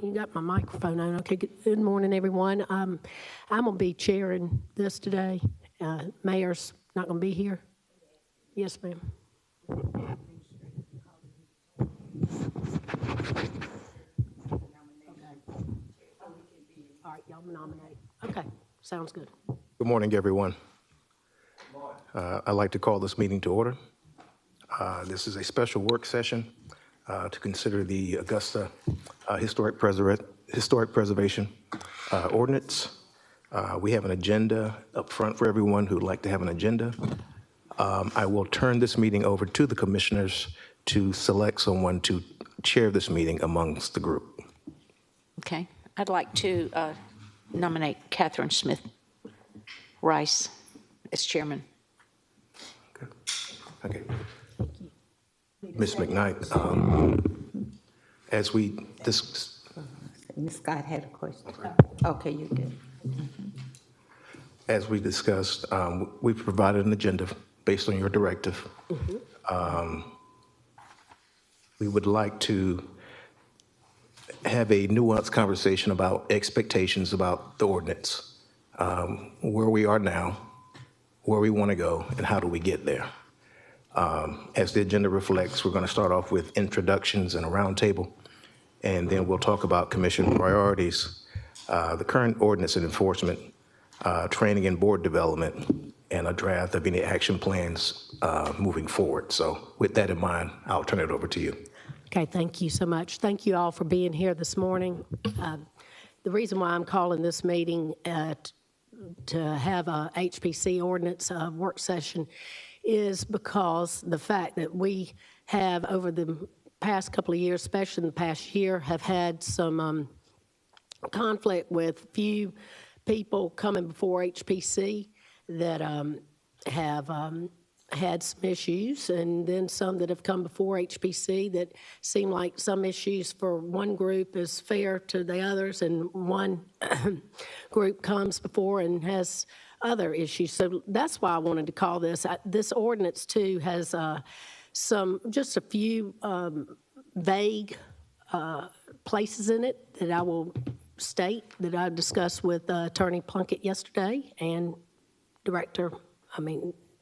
You got my microphone on. Okay, good morning, everyone. I'm going to be chairing this today. Mayor's not going to be here. Yes, ma'am. All right, y'all nominate. Okay, sounds good. Good morning, everyone. I'd like to call this meeting to order. This is a special work session to consider the Augusta Historic Preservation Ordinance. We have an agenda up front for everyone who'd like to have an agenda. I will turn this meeting over to the commissioners to select someone to chair this meeting amongst the group. Okay. I'd like to nominate Catherine Smith Rice as chairman. Okay. Ms. McKnight, as we discussed, Ms. Scott had a question. Okay, you good. as we discussed, we've provided an agenda based on your directive. We would like to have a nuanced conversation about expectations about the ordinance, where we are now, where we want to go, and how do we get there. As the agenda reflects, we're going to start off with introductions and a roundtable, and then we'll talk about commission priorities, the current ordinance and enforcement, training and board development, and a draft of any action plans moving forward. So with that in mind, I'll turn it over to you. Okay, thank you so much. Thank you all for being here this morning. The reason why I'm calling this meeting to have a HPC ordinance work session is because the fact that we have, over the past couple of years, especially in the past year, have had some conflict with few people coming before HPC that have had some issues, and then some that have come before HPC that seem like some issues for one group is fair to the others, and one group comes before and has other issues. So that's why I wanted to call this. This ordinance, too, has just a few vague places in it that I will state that I discussed with Attorney Plunkett yesterday and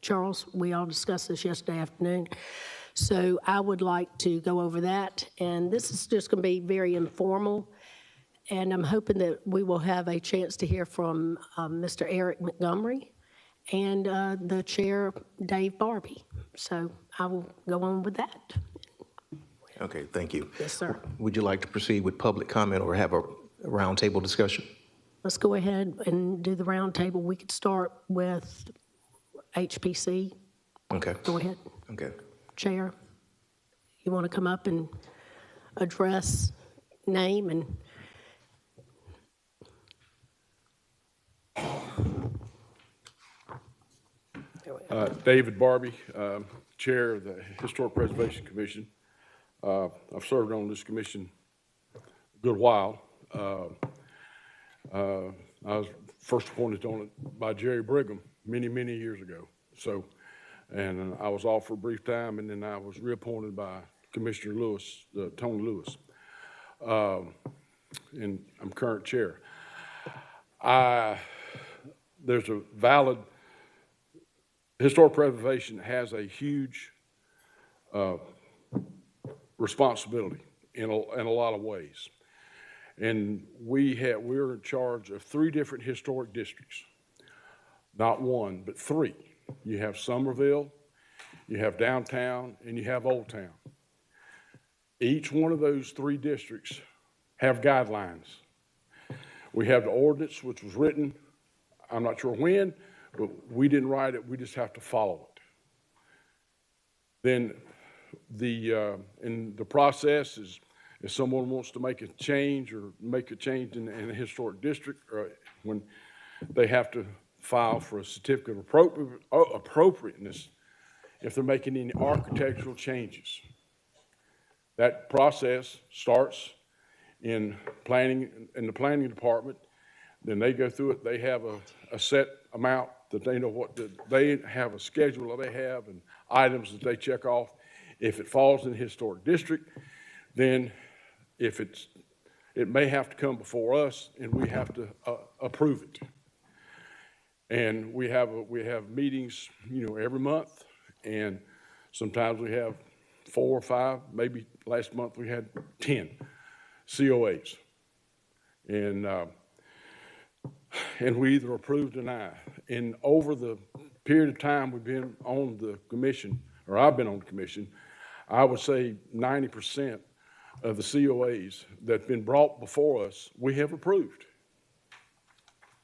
Charles. We all discussed this yesterday afternoon. So I would like to go over that, and this is just going to be very informal, and I'm hoping that we will have a chance to hear from Mr. Eric Montgomery and the chair, Dave Barbie. So I will go on with that. Okay, thank you. Yes, sir. Would you like to proceed with public comment or have a roundtable discussion? Let's go ahead and do the roundtable. We could start with HPC. Okay. Go ahead. Okay. Chair, you want to come up and address, name, and David Barbie, Chair of the Historic Preservation Commission. I've served on this commission a good while. I was first appointed on it by Jerry Brigham many, many years ago. So, and I was off for a brief time, and then I was reappointed by Commissioner Lewis, Tony Lewis, and I'm current chair. There's a valid, historic preservation has a huge responsibility in a lot of ways. And we're in charge of 3 different historic districts. Not one, but 3. You have Somerville, you have downtown, and you have Old Town. Each one of those 3 districts have guidelines. We have the ordinance, which was written, I'm not sure when, but we didn't write it, we just have to follow it. Then in the process is, if someone wants to make a change in a historic district, or when they have to file for a certificate of appropriateness if they're making any architectural changes. That process starts in the planning department. Then they go through it. They have a set amount that they know they have a schedule that they have and items that they check off. If it falls in the historic district, then if it may have to come before us, and we have to approve it. And we have meetings, every month, and sometimes we have 4 or 5, maybe last month we had 10 COAs. And we either approve or deny. And over the period of time we've been on the commission, or I've been on the commission, I would say 90% of the COAs that've been brought before us, we have approved.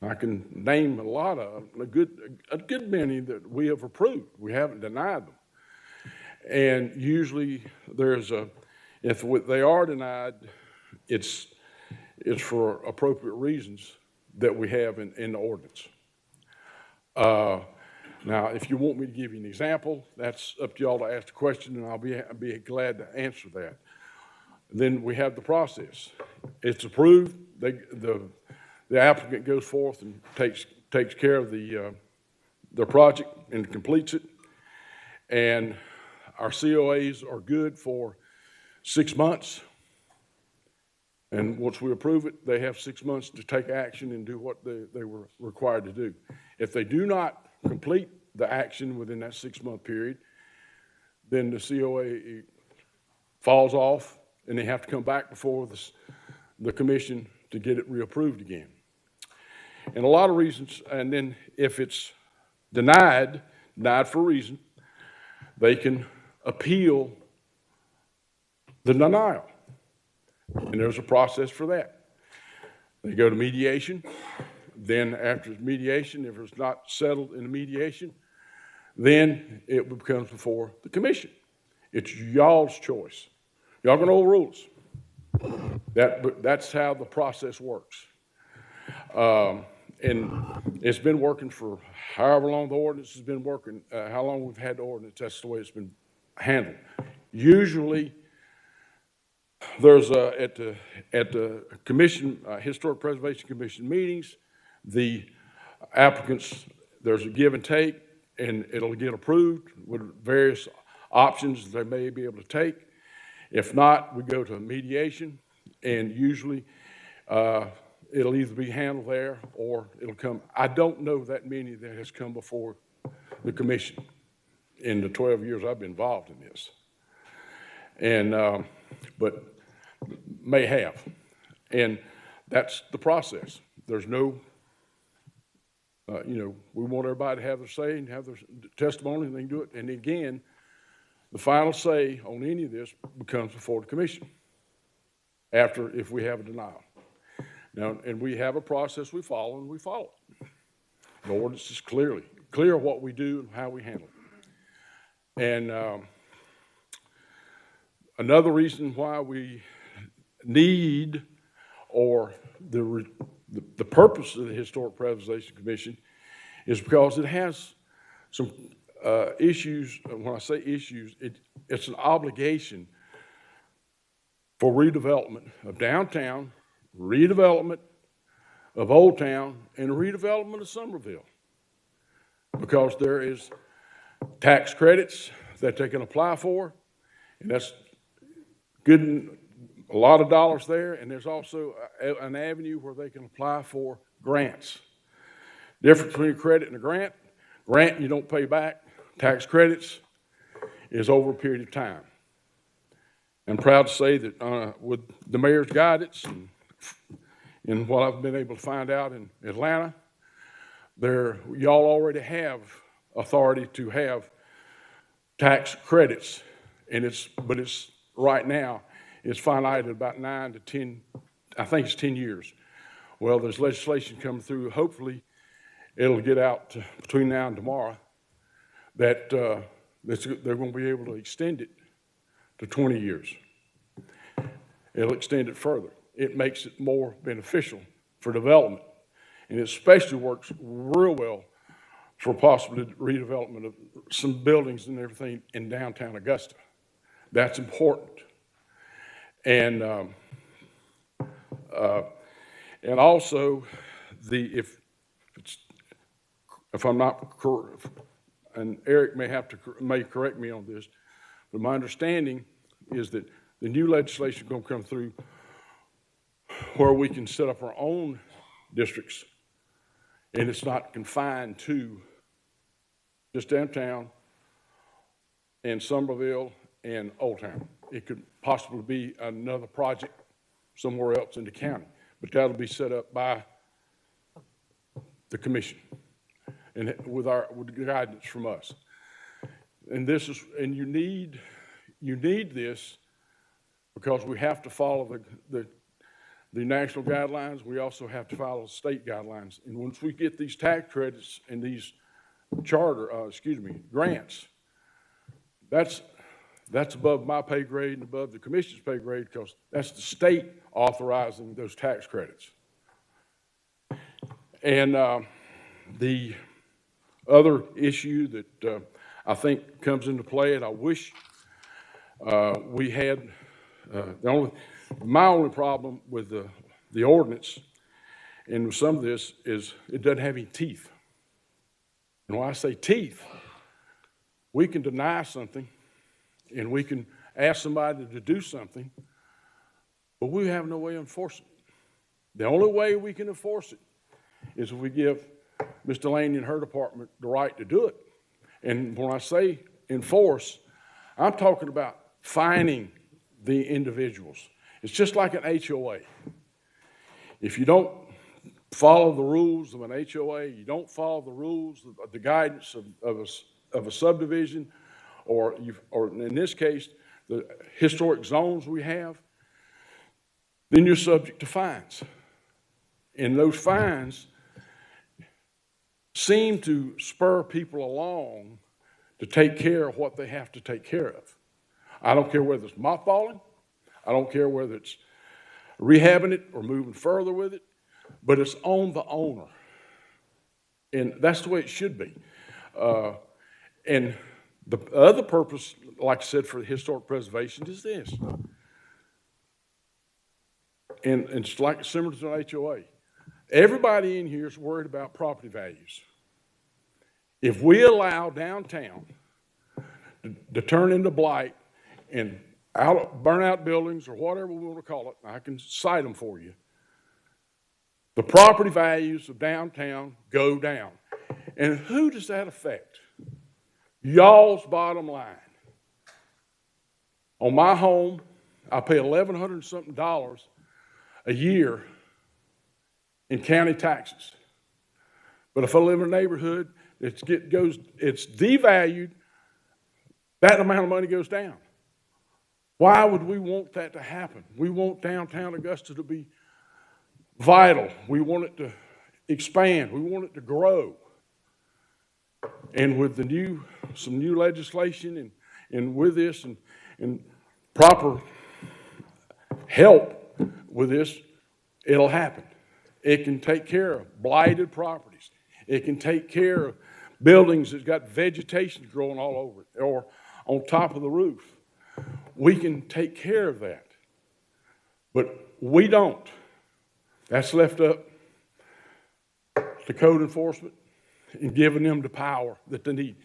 I can name a lot of, a good many that we have approved. We haven't denied them. And usually if they are denied, it's for appropriate reasons that we have in the ordinance. Now, if you want me to give you an example, that's up to y'all to ask the question, and I'll be glad to answer that. Then we have the process. It's approved. The applicant goes forth and takes care of the project and completes it. And our COAs are good for 6 months. And once we approve it, they have 6 months to take action and do what they were required to do. If they do not complete the action within that 6-month period, then the COA falls off, and they have to come back before the commission to get it reapproved again. And a lot of reasons, and then if it's denied for a reason, they can appeal the denial. And there's a process for that. They go to mediation. Then after mediation, if it's not settled in the mediation, then it becomes before the commission. It's y'all's choice. Y'all gonna know the rules. That's how the process works. And it's been working for however long the ordinance has been working, how long we've had the ordinance, that's the way it's been handled. Usually, there's at the commission, Historic Preservation Commission meetings, the applicants, there's a give and take, and it'll get approved with various options they may be able to take. If not, we go to mediation, and usually it'll either be handled there or it'll come. I don't know that many that has come before the commission in the 12 years I've been involved in this. And, but may have. And that's the process. There's no, we want everybody to have their say and have their testimony, and they can do it. And again, the final say on any of this becomes before the commission if we have a denial. Now, and we have a process we follow, and we follow it. The ordinance is clear what we do and how we handle it. And another reason why we need, or the purpose of the Historic Preservation Commission, is because it has some issues. When I say issues, it's an obligation for redevelopment of downtown, redevelopment of Old Town, and redevelopment of Summerville, because there is tax credits that they can apply for, and that's good, a lot of dollars there, and there's also an avenue where they can apply for grants. Difference between a credit and a grant you don't pay back. Tax credits is over a period of time. I'm proud to say that with the mayor's guidance and what I've been able to find out in Atlanta, y'all already have authority to have tax credits, but it's right now it's finite at about 9 to 10, I think it's 10 years. Well, there's legislation coming through. Hopefully, it'll get out between now and tomorrow that they're going to be able to extend it to 20 years. It'll extend it further. It makes it more beneficial for development, and it especially works real well for possible redevelopment of some buildings and everything in downtown Augusta. That's important. And also if I'm not correct, and Eric may correct me on this, but my understanding is that the new legislation is going to come through where we can set up our own districts, and it's not confined to just downtown and Somerville and Old Town. It could possibly be another project somewhere else in the county, but that'll be set up by the commission and with the guidance from us. And you need this because we have to follow the national guidelines. We also have to follow state guidelines. And once we get these tax credits and these grants, that's above my pay grade and above the commission's pay grade because that's the state authorizing those tax credits. And the other issue that I think comes into play, and I wish we had, my only problem with the ordinance and with some of this is it doesn't have any teeth. And when I say teeth, we can deny something and we can ask somebody to do something, but we have no way of enforcing it. The only way we can enforce it is if we give Ms. Delaney and her department the right to do it. And when I say enforce, I'm talking about fining the individuals. It's just like an HOA. If you don't follow the rules of an HOA, you don't follow the rules of the guidance of a subdivision, or in this case, the historic zones we have, then you're subject to fines. And those fines seem to spur people along to take care of what they have to take care of. I don't care whether it's mothballing, I don't care whether it's rehabbing it or moving further with it, but it's on the owner. And that's the way it should be. And the other purpose, like I said, for historic preservation is this. And it's like similar to an HOA. Everybody in here is worried about property values. If we allow downtown to turn into blight and burn-out buildings or whatever we want to call it, I can cite them for you, the property values of downtown go down. And who does that affect? Y'all's bottom line. On my home, I pay $1,100 something a year in county taxes. But if I live in a neighborhood, it's devalued, that amount of money goes down. Why would we want that to happen? We want downtown Augusta to be vital. We want it to expand. We want it to grow. And with some new legislation and with this and proper help with this, it'll happen. It can take care of blighted properties. It can take care of buildings that's got vegetation growing all over it or on top of the roof. We can take care of that. But we don't. That's left up to code enforcement and giving them the power that they need.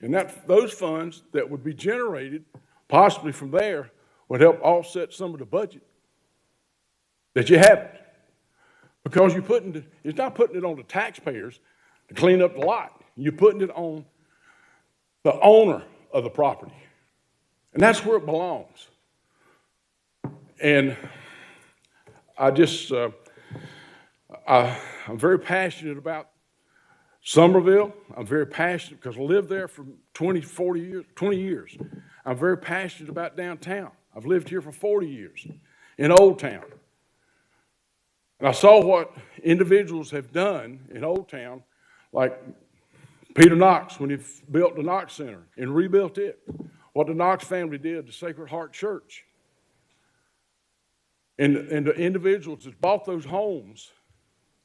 And those funds that would be generated possibly from there would help offset some of the budget that you haven't. Because it's not putting it on the taxpayers to clean up the lot. You're putting it on the owner of the property. And that's where it belongs. And I'm very passionate about Somerville. I'm very passionate because I lived there for 20 years. I'm very passionate about downtown. I've lived here for 40 years in Old Town. And I saw what individuals have done in Old Town, like Peter Knox when he built the Knox Center and rebuilt it. What the Knox family did to Sacred Heart Church. And the individuals that bought those homes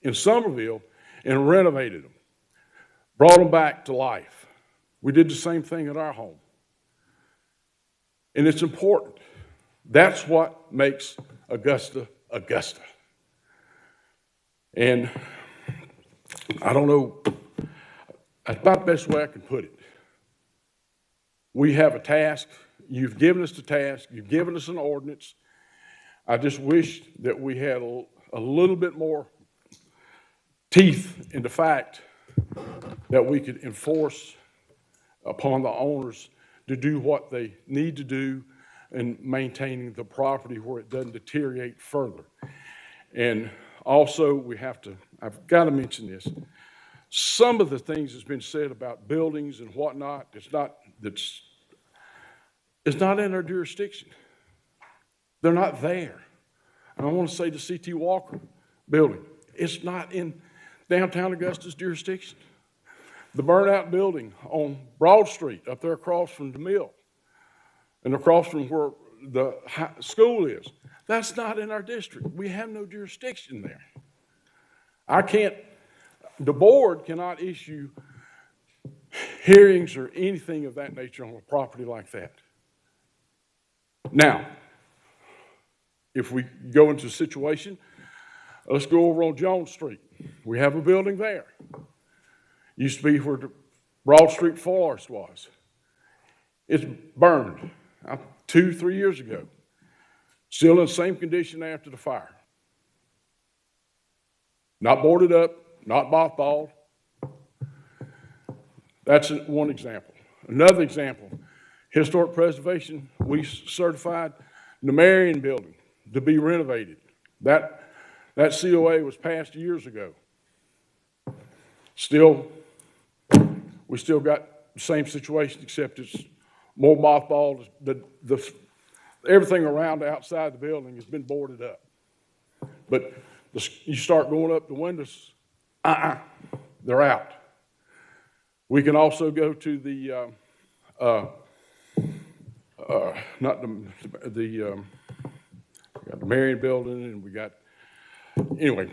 in Somerville and renovated them, brought them back to life. We did the same thing at our home. And it's important. That's what makes Augusta, Augusta. And I don't know, that's about the best way I can put it. We have a task. You've given us the task. You've given us an ordinance. I just wish that we had a a little bit more teeth in the fact that we could enforce upon the owners to do what they need to do in maintaining the property where it doesn't deteriorate further. And also, I've got to mention this. Some of the things that's been said about buildings and whatnot, it's not in our jurisdiction. They're not there. And I want to say the C.T. Walker building, it's not in downtown Augusta's jurisdiction. The burnout building on Broad Street, up there across from the mill, and across from where the school is, that's not in our district. We have no jurisdiction there. The board cannot issue hearings or anything of that nature on a property like that. Now, if we go into a situation, let's go over on Jones Street. We have a building there. Used to be where the Broad Street Florist was. It's burned 2-3 years ago. Still in the same condition after the fire. Not boarded up, not mothballed. That's one example. Another example, historic preservation, we certified the Marion building to be renovated. That COA was passed years ago. We still got the same situation, except it's more mothballed. Everything around outside the building has been boarded up. But you start going up the windows, they're out. We can also go to the Marion building, and we got, anyway,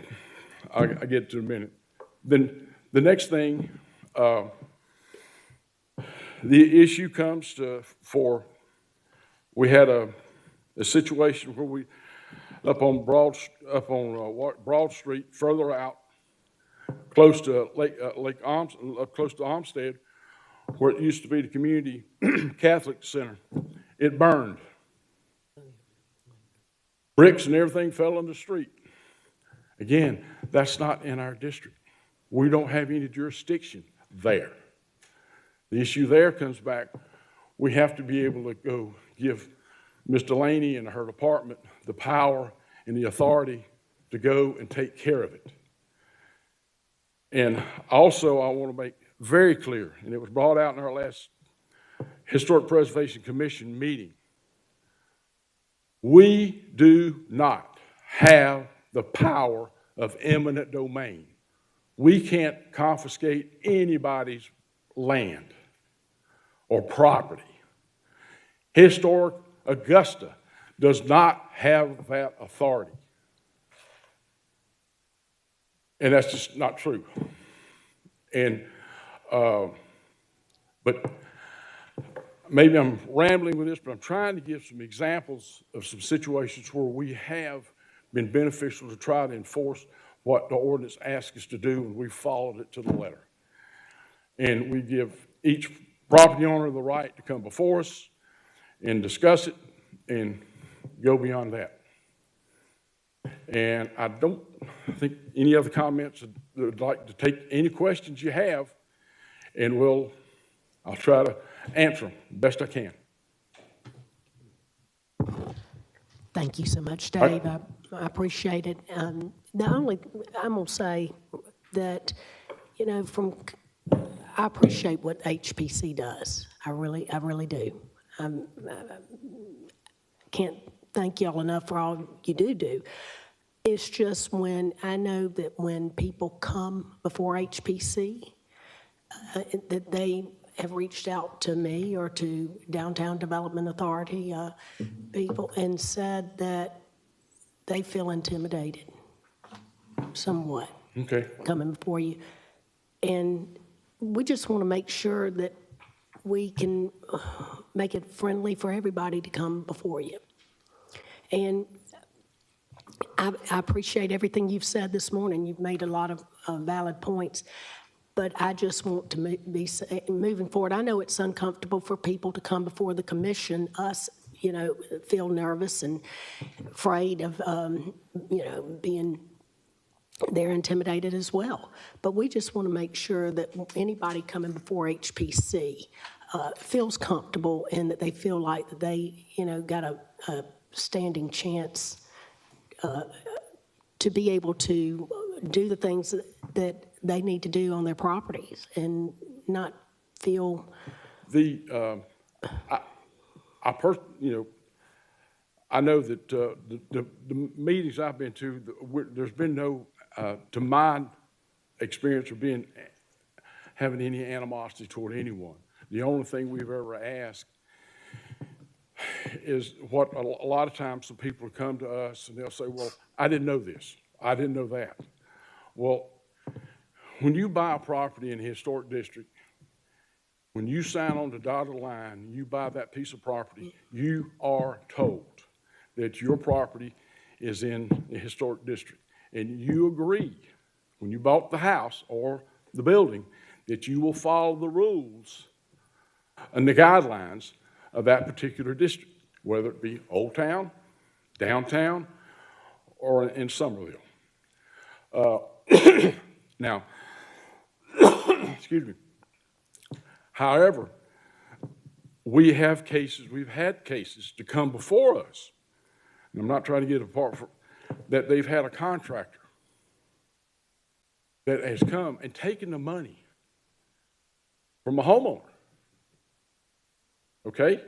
I get to in a minute. Then the next thing, the issue comes we had a situation where we, up on Broad Street, further out, close to close to Olmsted, where it used to be the community Catholic center, it burned. Bricks and everything fell in the street. Again, that's not in our district. We don't have any jurisdiction there. The issue there comes back. We have to be able to go give Ms. Delaney and her department the power and the authority to go and take care of it. And also, I want to make very clear, and it was brought out in our last Historic Preservation Commission meeting, we do not have the power of eminent domain. We can't confiscate anybody's land or property. Historic Augusta does not have that authority. And that's just not true. And, but maybe I'm rambling with this, but I'm trying to give some examples of some situations where we have been beneficial to try to enforce what the ordinance asks us to do, and we've followed it to the letter. And we give each property owner the right to come before us and discuss it and go beyond that. And I don't think any other comments. I'd like to take any questions you have, and I'll try to answer them best I can. Thank you so much, Dave. I appreciate it. I'm going to say that, I appreciate what HPC does. I really do. I can't thank y'all enough for all you do. It's just when I know that when people come before HPC, that they have reached out to me or to Downtown Development Authority people and said that they feel intimidated somewhat coming before you. And we just want to make sure that we can make it friendly for everybody to come before you. And I appreciate everything you've said this morning. You've made a lot of valid points. But I just want to be moving forward. I know it's uncomfortable for people to come before the commission, us, feel nervous and afraid of, being they're intimidated as well. But we just want to make sure that anybody coming before HPC feels comfortable and that they feel like that they, got a standing chance to be able to do the things that they need to do on their properties and not feel. I know that the meetings I've been to, there's been no, to my experience of having any animosity toward anyone. The only thing we've ever asked is what a lot of times some people come to us and they'll say, well, I didn't know this, I didn't know that. Well, when you buy a property in a historic district, when you sign on the dotted line, you buy that piece of property, you are told that your property is in the historic district. And you agree, when you bought the house or the building, that you will follow the rules and the guidelines of that particular district, whether it be Old Town, downtown, or in Somerville. Now, excuse me. However, we've had cases to come before us, and I'm not trying to get apart from that, they've had a contractor that has come and taken the money from a homeowner. Okay?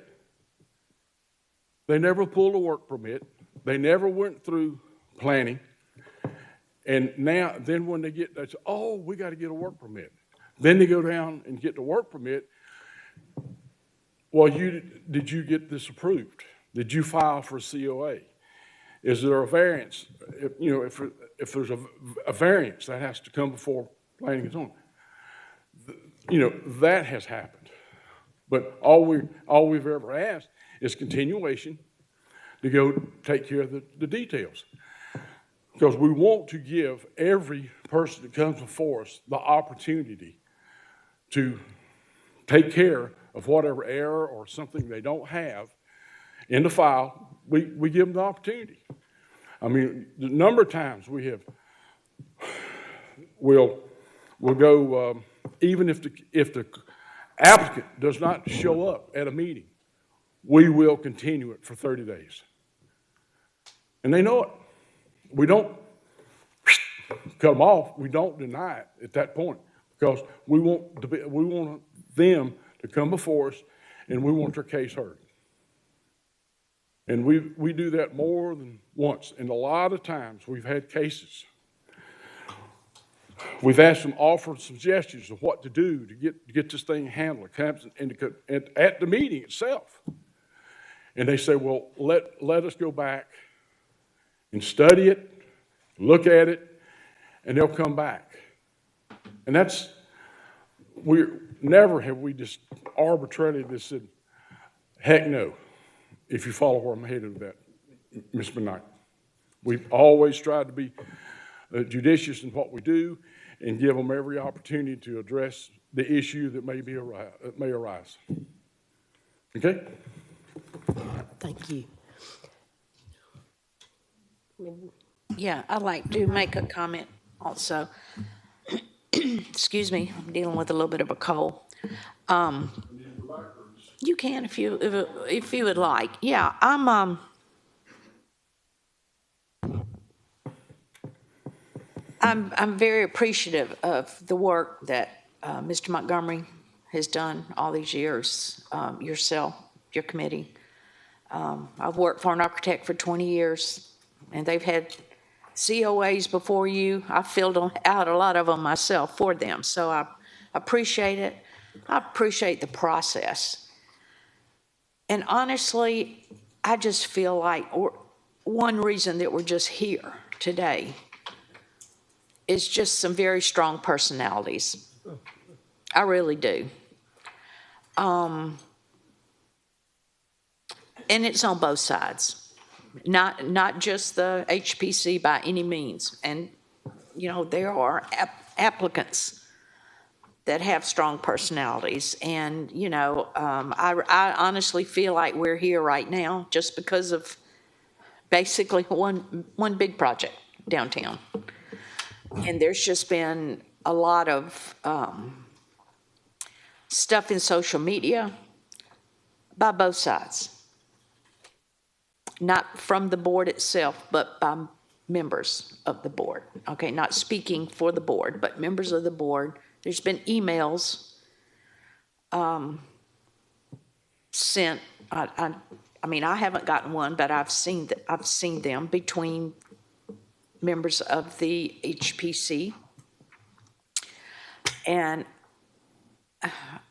They never pulled a work permit. They never went through planning. And now, then when they say, oh, we got to get a work permit. Then they go down and get the work permit. Well, did you get this approved? Did you file for a COA? Is there a variance? If there's a variance, that has to come before planning is on. That has happened. But all we've ever asked is continuation to go take care of the details. Because we want to give every person that comes before us the opportunity to take care of whatever error or something they don't have in the file. We give them the opportunity. I mean, the number of times we'll go, even if the applicant does not show up at a meeting, we will continue it for 30 days. And they know it. We don't cut them off. We don't deny it at that point because we want them to come before us and we want their case heard. And we do that more than once. And a lot of times we've had cases. We've asked them, offered suggestions of what to do to get this thing handled at the meeting itself. And they say, well, let us go back and study it, look at it, and they'll come back. And never have we just arbitrarily just said, heck no, if you follow where I'm headed with that, Ms. McKnight. We've always tried to be judicious in what we do and give them every opportunity to address the issue that may arise. Okay? Thank you. Yeah, I'd like to make a comment also. Excuse me, I'm dealing with a little bit of a cold. You can if you would like. Yeah, I'm very appreciative of the work that Mr. Montgomery has done all these years, yourself, your committee. I've worked for an architect for 20 years, and they've had COAs before you. I filled out a lot of them myself for them, so I appreciate it. I appreciate the process. And honestly, I just feel like one reason that we're just here today is just some very strong personalities. I really do. And it's on both sides. Not just the HPC by any means. And, there are applicants that have strong personalities. And, I honestly feel like we're here right now just because of basically one big project downtown. And there's just been a lot of stuff in social media by both sides. Not from the board itself, but by members of the board. Okay, not speaking for the board, but members of the board. There's been emails sent. I mean, I haven't gotten one, but I've seen them between members of the HPC. And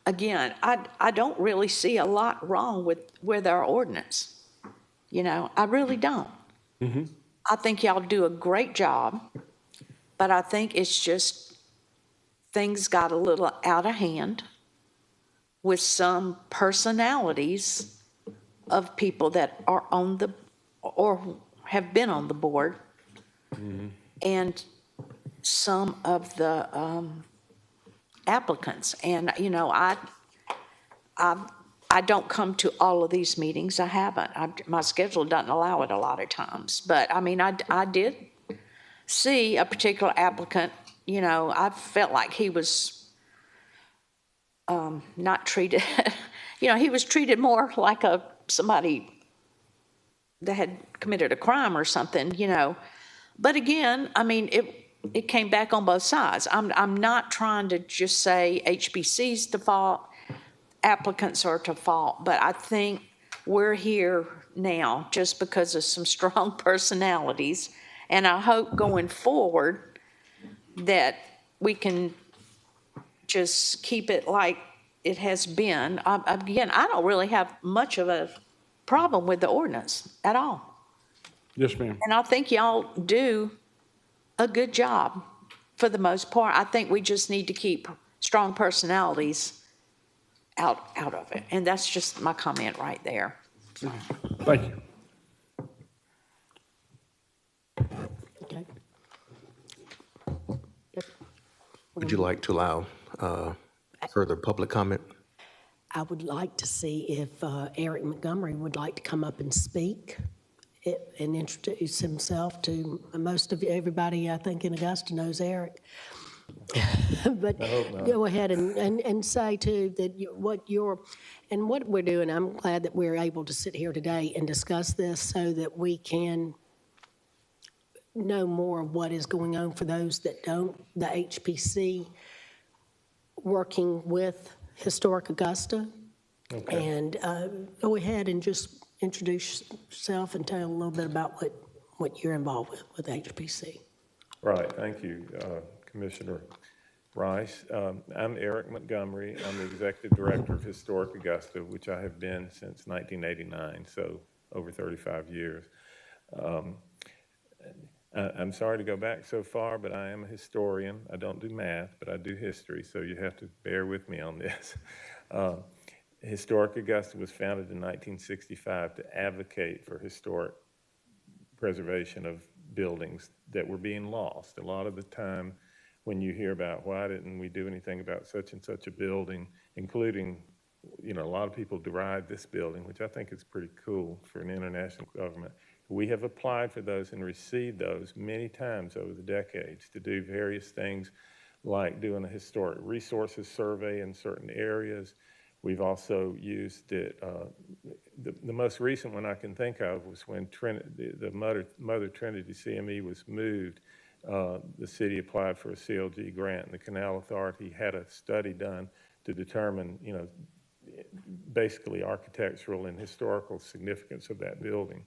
again, I don't really see a lot wrong with our ordinance. You know, I really don't. I think y'all do a great job, but I think it's just things got a little out of hand with some personalities of people that are on the, or have been on the board, and some of the applicants. And, you know, I don't come to all of these meetings. I haven't. My schedule doesn't allow it a lot of times. But, I mean, I did see a particular applicant, you know, I felt like he was not treated, you know, he was treated more like somebody that had committed a crime or something, you know. But again, I mean, it came back on both sides. I'm not trying to just say HBC's to fault, applicants are to fault, but I think we're here now just because of some strong personalities, and I hope going forward that we can just keep it like it has been. Again, I don't really have much of a problem with the ordinance at all. Yes, ma'am. And I think y'all do a good job for the most part. I think we just need to keep strong personalities out of it. And that's just my comment right there. Thank you. Okay. Yep. Would you like to allow further public comment? I would like to see if Eric Montgomery would like to come up and speak and introduce himself to most of everybody, I think, in Augusta knows Eric. But go ahead and say too that what we're doing, I'm glad that we're able to sit here today and discuss this so that we can know more of what is going on for those that don't. The HPC working with Historic Augusta. Okay. And go ahead and just introduce yourself and tell a little bit about what you're involved with HPC. Right, thank you, Commissioner Rice. I'm Eric Montgomery. I'm the Executive Director of Historic Augusta, which I have been since 1989, so over 35 years. I'm sorry to go back so far, but I am a historian. I don't do math, but I do history, so you have to bear with me on this. Historic Augusta was founded in 1965 to advocate for historic preservation of buildings that were being lost. A lot of the time when you hear about why didn't we do anything about such and such a building, including, you know, a lot of people deride this building, which I think is pretty cool for an international government. We have applied for those and received those many times over the decades to do various things like doing a historic resources survey in certain areas. We've also used it, the most recent one I can think of was when the Mother Trinity CME was moved. The city applied for a CLG grant, and the Canal Authority had a study done to determine, you know, basically architectural and historical significance of that building.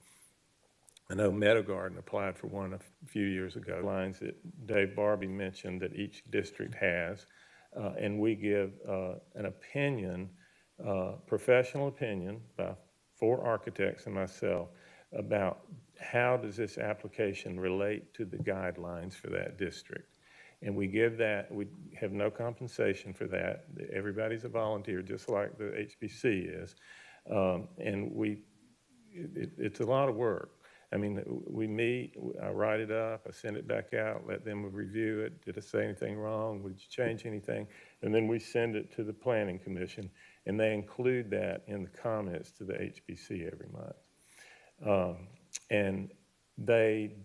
I know Meadow Garden applied for one a few years ago. Lines that Dave Barbie mentioned that each district has, and we give an opinion, professional opinion by 4 architects and myself about how does this application relate to the guidelines for that district. And we give that, we have no compensation for that. Everybody's a volunteer, just like the HBC is. And it's a lot of work. I mean, we meet, I write it up, I send it back out, let them review it. Did I say anything wrong? Would you change anything? And then we send it to the Planning Commission, and they include that in the comments to the HBC every month. And they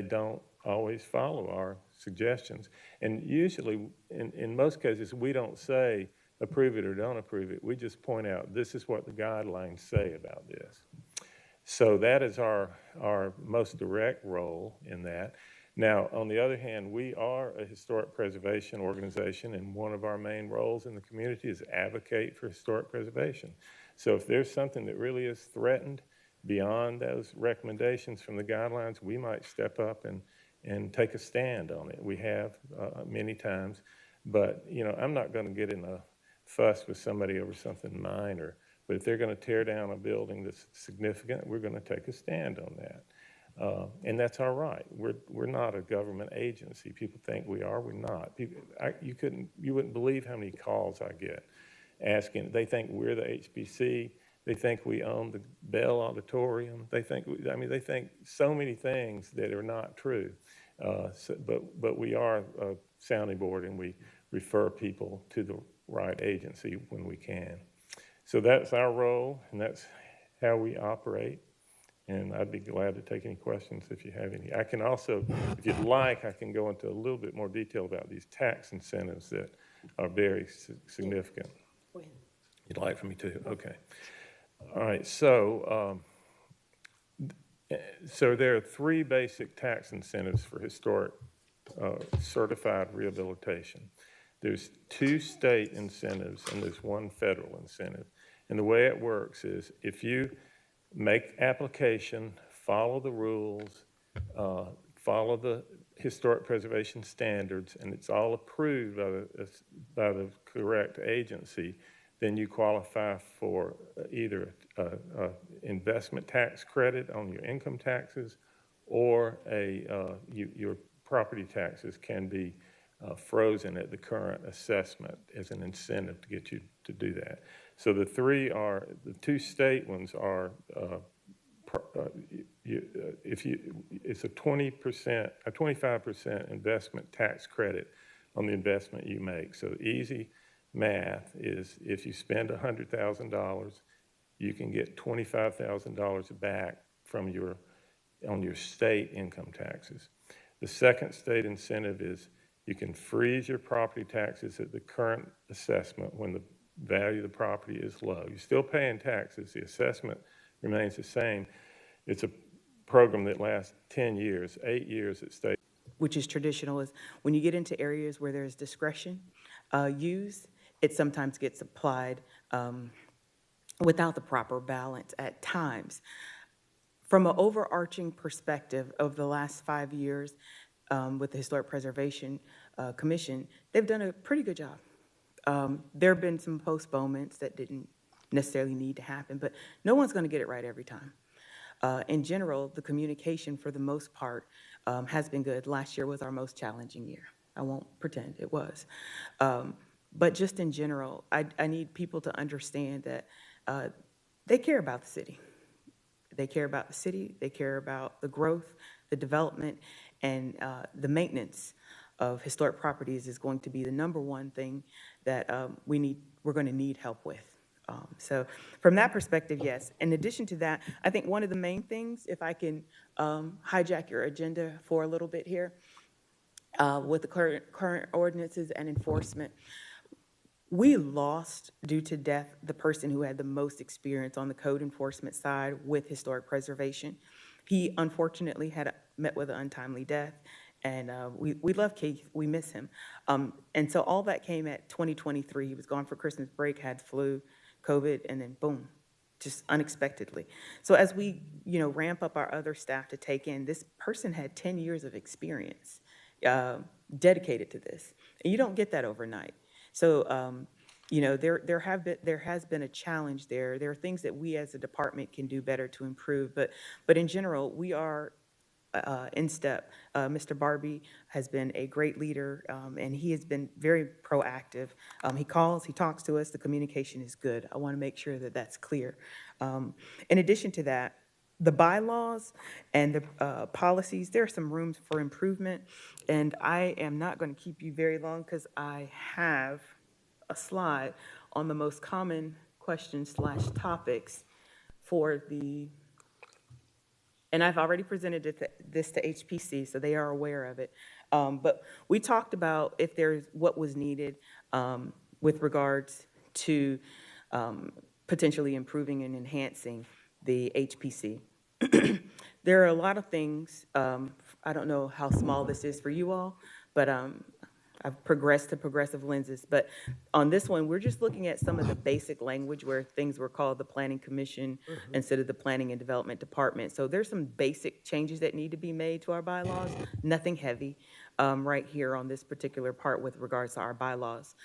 don't always follow our suggestions. And usually, in most cases, we don't say approve it or don't approve it. We just point out, this is what the guidelines say about this. So that is our most direct role in that. Now, on the other hand, we are a historic preservation organization, and one of our main roles in the community is advocate for historic preservation. So if there's something that really is threatened beyond those recommendations from the guidelines, we might step up and take a stand on it. We have many times, but I'm not going to get in a fuss with somebody over something minor. But if they're going to tear down a building that's significant, we're going to take a stand on that. And that's our right. We're not a government agency. People think we are. We're not. You wouldn't believe how many calls I get asking. They think we're the HBC. They think we own the Bell Auditorium. They think so many things that are not true. But we are a sounding board, and we refer people to the right agency when we can. So that's our role, and that's how we operate. And I'd be glad to take any questions if you have any. I can also, if you'd like, I can go into a little bit more detail about these tax incentives that are very significant. You'd like for me to? Okay. All right. So there are three basic tax incentives for historic certified rehabilitation. There's 2 state incentives and there's 1 federal incentive. And the way it works is if you make application, follow the rules, follow the historic preservation standards, and it's all approved by the correct agency, then you qualify for either an investment tax credit on your income taxes, or your property taxes can be frozen at the current assessment as an incentive to get you to do that. So the 2 state ones are, it's a 20%, a 25% investment tax credit on the investment you make. So easy math is if you spend $100,000, you can get $25,000 back from on your state income taxes. The second state incentive is you can freeze your property taxes at the current assessment when the value of the property is low. You're still paying taxes. The assessment remains the same. It's a program that lasts 10 years, 8 years at state. Which is traditional, is when you get into areas where there's discretion used, it sometimes gets applied without the proper balance at times. From an overarching perspective of the last 5 years with the Historic Preservation Commission, they've done a pretty good job. There have been some postponements that didn't necessarily need to happen, but no one's going to get it right every time. In general, the communication for the most part has been good. Last year was our most challenging year. I won't pretend it was. But just in general, I need people to understand that they care about the city. They care about the city. They care about the growth, the development, and the maintenance of historic properties is going to be the #1 thing that we're going to need help with. So from that perspective, yes. In addition to that, I think one of the main things, if I can hijack your agenda for a little bit here, with the current ordinances and enforcement, we lost, due to death, the person who had the most experience on the code enforcement side with historic preservation. He unfortunately had met with an untimely death, and we love Keith. We miss him. And so all that came at 2023. He was gone for Christmas break, had flu, COVID, and then boom, just unexpectedly. So as we ramp up our other staff to take in, this person had 10 years of experience dedicated to this, and you don't get that overnight. So there has been a challenge there. There are things that we as a department can do better to improve, but in general, we are in step. Mr. Barbie has been a great leader, and he has been very proactive. He calls, he talks to us, the communication is good. I want to make sure that that's clear. In addition to that, the bylaws and the policies, there are some rooms for improvement, and I am not going to keep you very long because I have a slide on the most common questions / topics for the And I've already presented this to HPC, so they are aware of it. But we talked about if there's what was needed with regards to potentially improving and enhancing the HPC. There are a lot of things, I don't know how small this is for you all, but I've progressed to progressive lenses. But on this one, we're just looking at some of the basic language where things were called the Planning Commission instead of the Planning and Development Department. So there's some basic changes that need to be made to our bylaws, nothing heavy right here on this particular part with regards to our bylaws.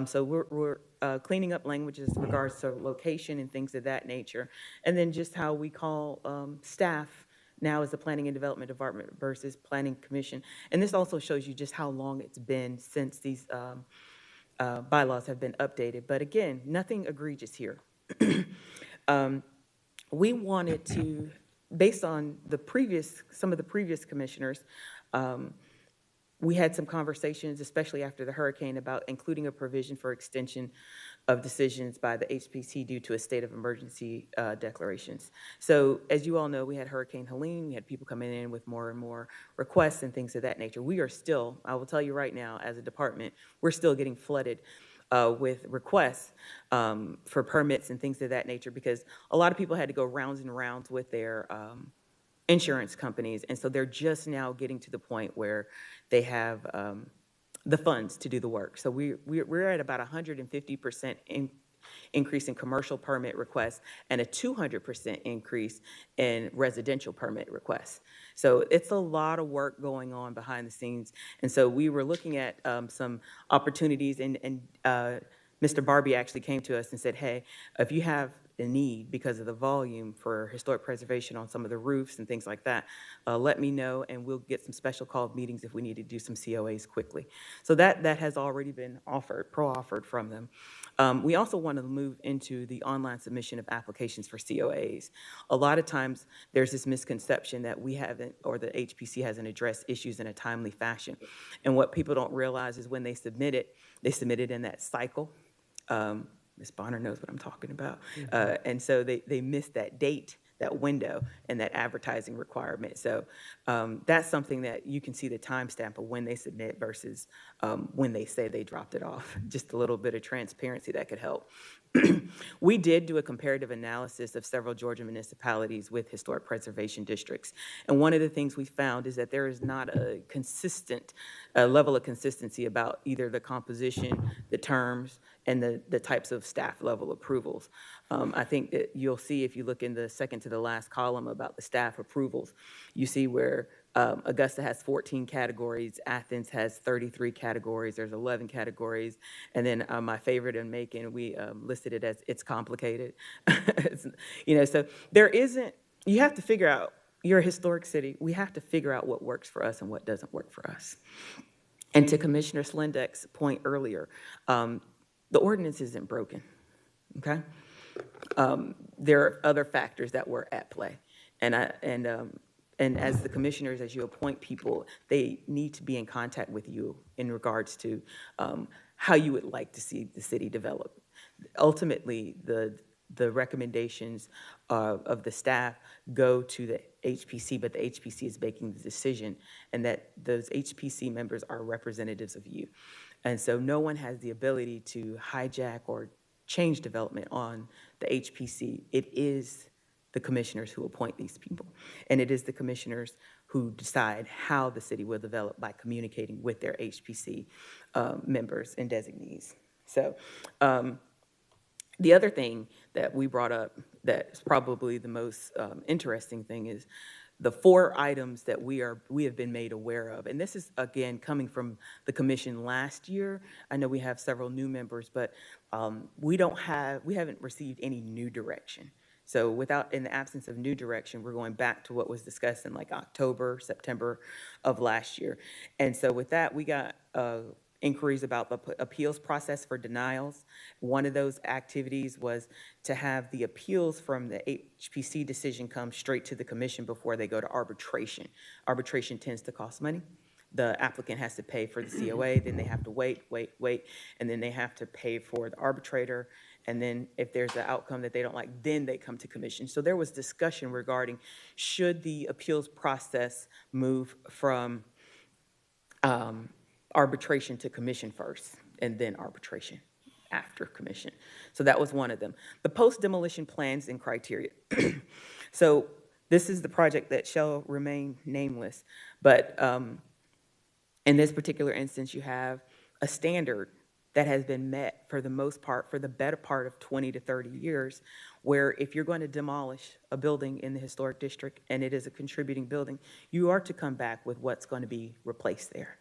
So we're cleaning up languages with regards to location and things of that nature. And then just how we call staff now is the Planning and Development Department versus Planning Commission. And this also shows you just how long it's been since these bylaws have been updated. But again, nothing egregious here. We wanted to, based on some of the previous commissioners, we had some conversations, especially after the hurricane, about including a provision for extension of decisions by the HPC due to a state of emergency declarations. So as you all know, we had Hurricane Helene, we had people coming in with more and more requests and things of that nature. We are still, I will tell you right now, as a department, we're still getting flooded with requests for permits and things of that nature, because a lot of people had to go rounds and rounds with their insurance companies, and so they're just now getting to the point where they have the funds to do the work. So we're at about 150% increase in commercial permit requests and a 200% increase in residential permit requests. So it's a lot of work going on behind the scenes. And so we were looking at some opportunities, and Mr. Barbie actually came to us and said, hey, if you have a need because of the volume for historic preservation on some of the roofs and things like that, let me know, and we'll get some special called meetings if we need to do some COAs quickly. So that has already been pro-offered from them. We also want to move into the online submission of applications for COAs. A lot of times there's this misconception that we haven't, or the HPC hasn't addressed issues in a timely fashion. And what people don't realize is when they submit it in that cycle. Ms. Bonner knows what I'm talking about. And so they miss that date, that window, and that advertising requirement. So that's something that you can see the timestamp of when they submit versus when they say they dropped it off. Just a little bit of transparency that could help. We did do a comparative analysis of several Georgia municipalities with historic preservation districts. And one of the things we found is that there is not a consistent level of consistency about either the composition, the terms, and the types of staff level approvals. I think that you'll see if you look in the second to the last column about the staff approvals, you see where Augusta has 14 categories, Athens has 33 categories, there's 11 categories, and then my favorite in Macon, we listed it as it's complicated. So there isn't, you have to figure out, you're a historic city, we have to figure out what works for us and what doesn't work for us. And to Commissioner Slendek's point earlier, the ordinance isn't broken, okay? There are other factors that were at play. And as the commissioners, as you appoint people, they need to be in contact with you in regards to how you would like to see the city develop. Ultimately, the recommendations of the staff go to the HPC, but the HPC is making the decision, and that those HPC members are representatives of you. And so no one has the ability to hijack or change development on the HPC. It is the commissioners who appoint these people. And it is the commissioners who decide how the city will develop by communicating with their HPC members and designees. So the other thing that we brought up that's probably the most interesting thing is the 4 items that we have been made aware of. And this is, again, coming from the commission last year. I know we have several new members, but we haven't received any new direction. So in the absence of new direction, we're going back to what was discussed in like October, September of last year. And so with that, we got inquiries about the appeals process for denials. One of those activities was to have the appeals from the HPC decision come straight to the commission before they go to arbitration. Arbitration tends to cost money. the applicant has to pay for the COA, then they have to wait, and then they have to pay for the arbitrator. And then if there's an outcome that they don't like, then they come to commission. So there was discussion regarding, should the appeals process move from arbitration to commission first, and then arbitration after commission. So that was one of them. The post-demolition plans and criteria. So this is the project that shall remain nameless, but in this particular instance, you have a standard that has been met for the most part, for the better part of 20 to 30 years, where if you're going to demolish a building in the historic district and it is a contributing building, you are to come back with what's going to be replaced there.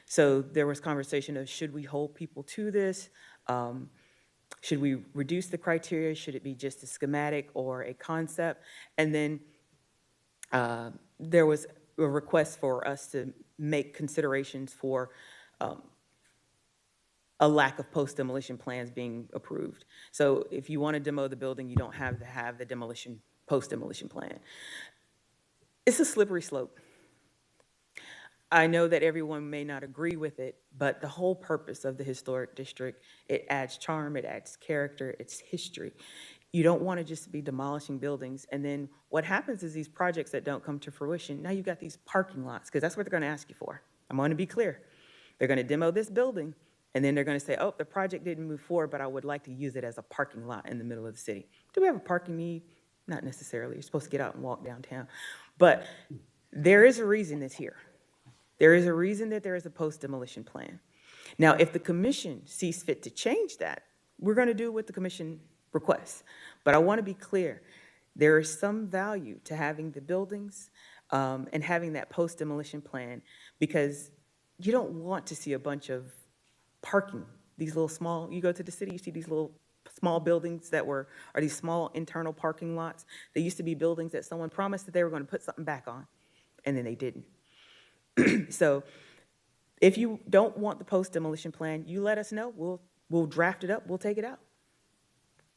So there was conversation of, should we hold people to this? Should we reduce the criteria? Should it be just a schematic or a concept? And then there was a request for us to make considerations for a lack of post-demolition plans being approved. So if you want to demo the building, you don't have to have the post-demolition plan. It's a slippery slope. I know that everyone may not agree with it, but the whole purpose of the historic district, it adds charm, it adds character, it's history. You don't want to just be demolishing buildings, and then what happens is these projects that don't come to fruition, now you've got these parking lots, because that's what they're going to ask you for. I'm going to be clear. They're going to demo this building, and then they're going to say, oh, the project didn't move forward, but I would like to use it as a parking lot in the middle of the city. Do we have a parking need? Not necessarily. You're supposed to get out and walk downtown. But there is a reason it's here. There is a reason that there is a post-demolition plan. Now, if the commission sees fit to change that, we're going to do what the commission requests. But I want to be clear, there is some value to having the buildings and having that post-demolition plan, because you don't want to see a bunch of parking, these little small, you go to the city, you see these little small buildings that are these small internal parking lots. They used to be buildings that someone promised that they were going to put something back on, and then they didn't. So if you don't want the post-demolition plan, you let us know. We'll draft it up. We'll take it out.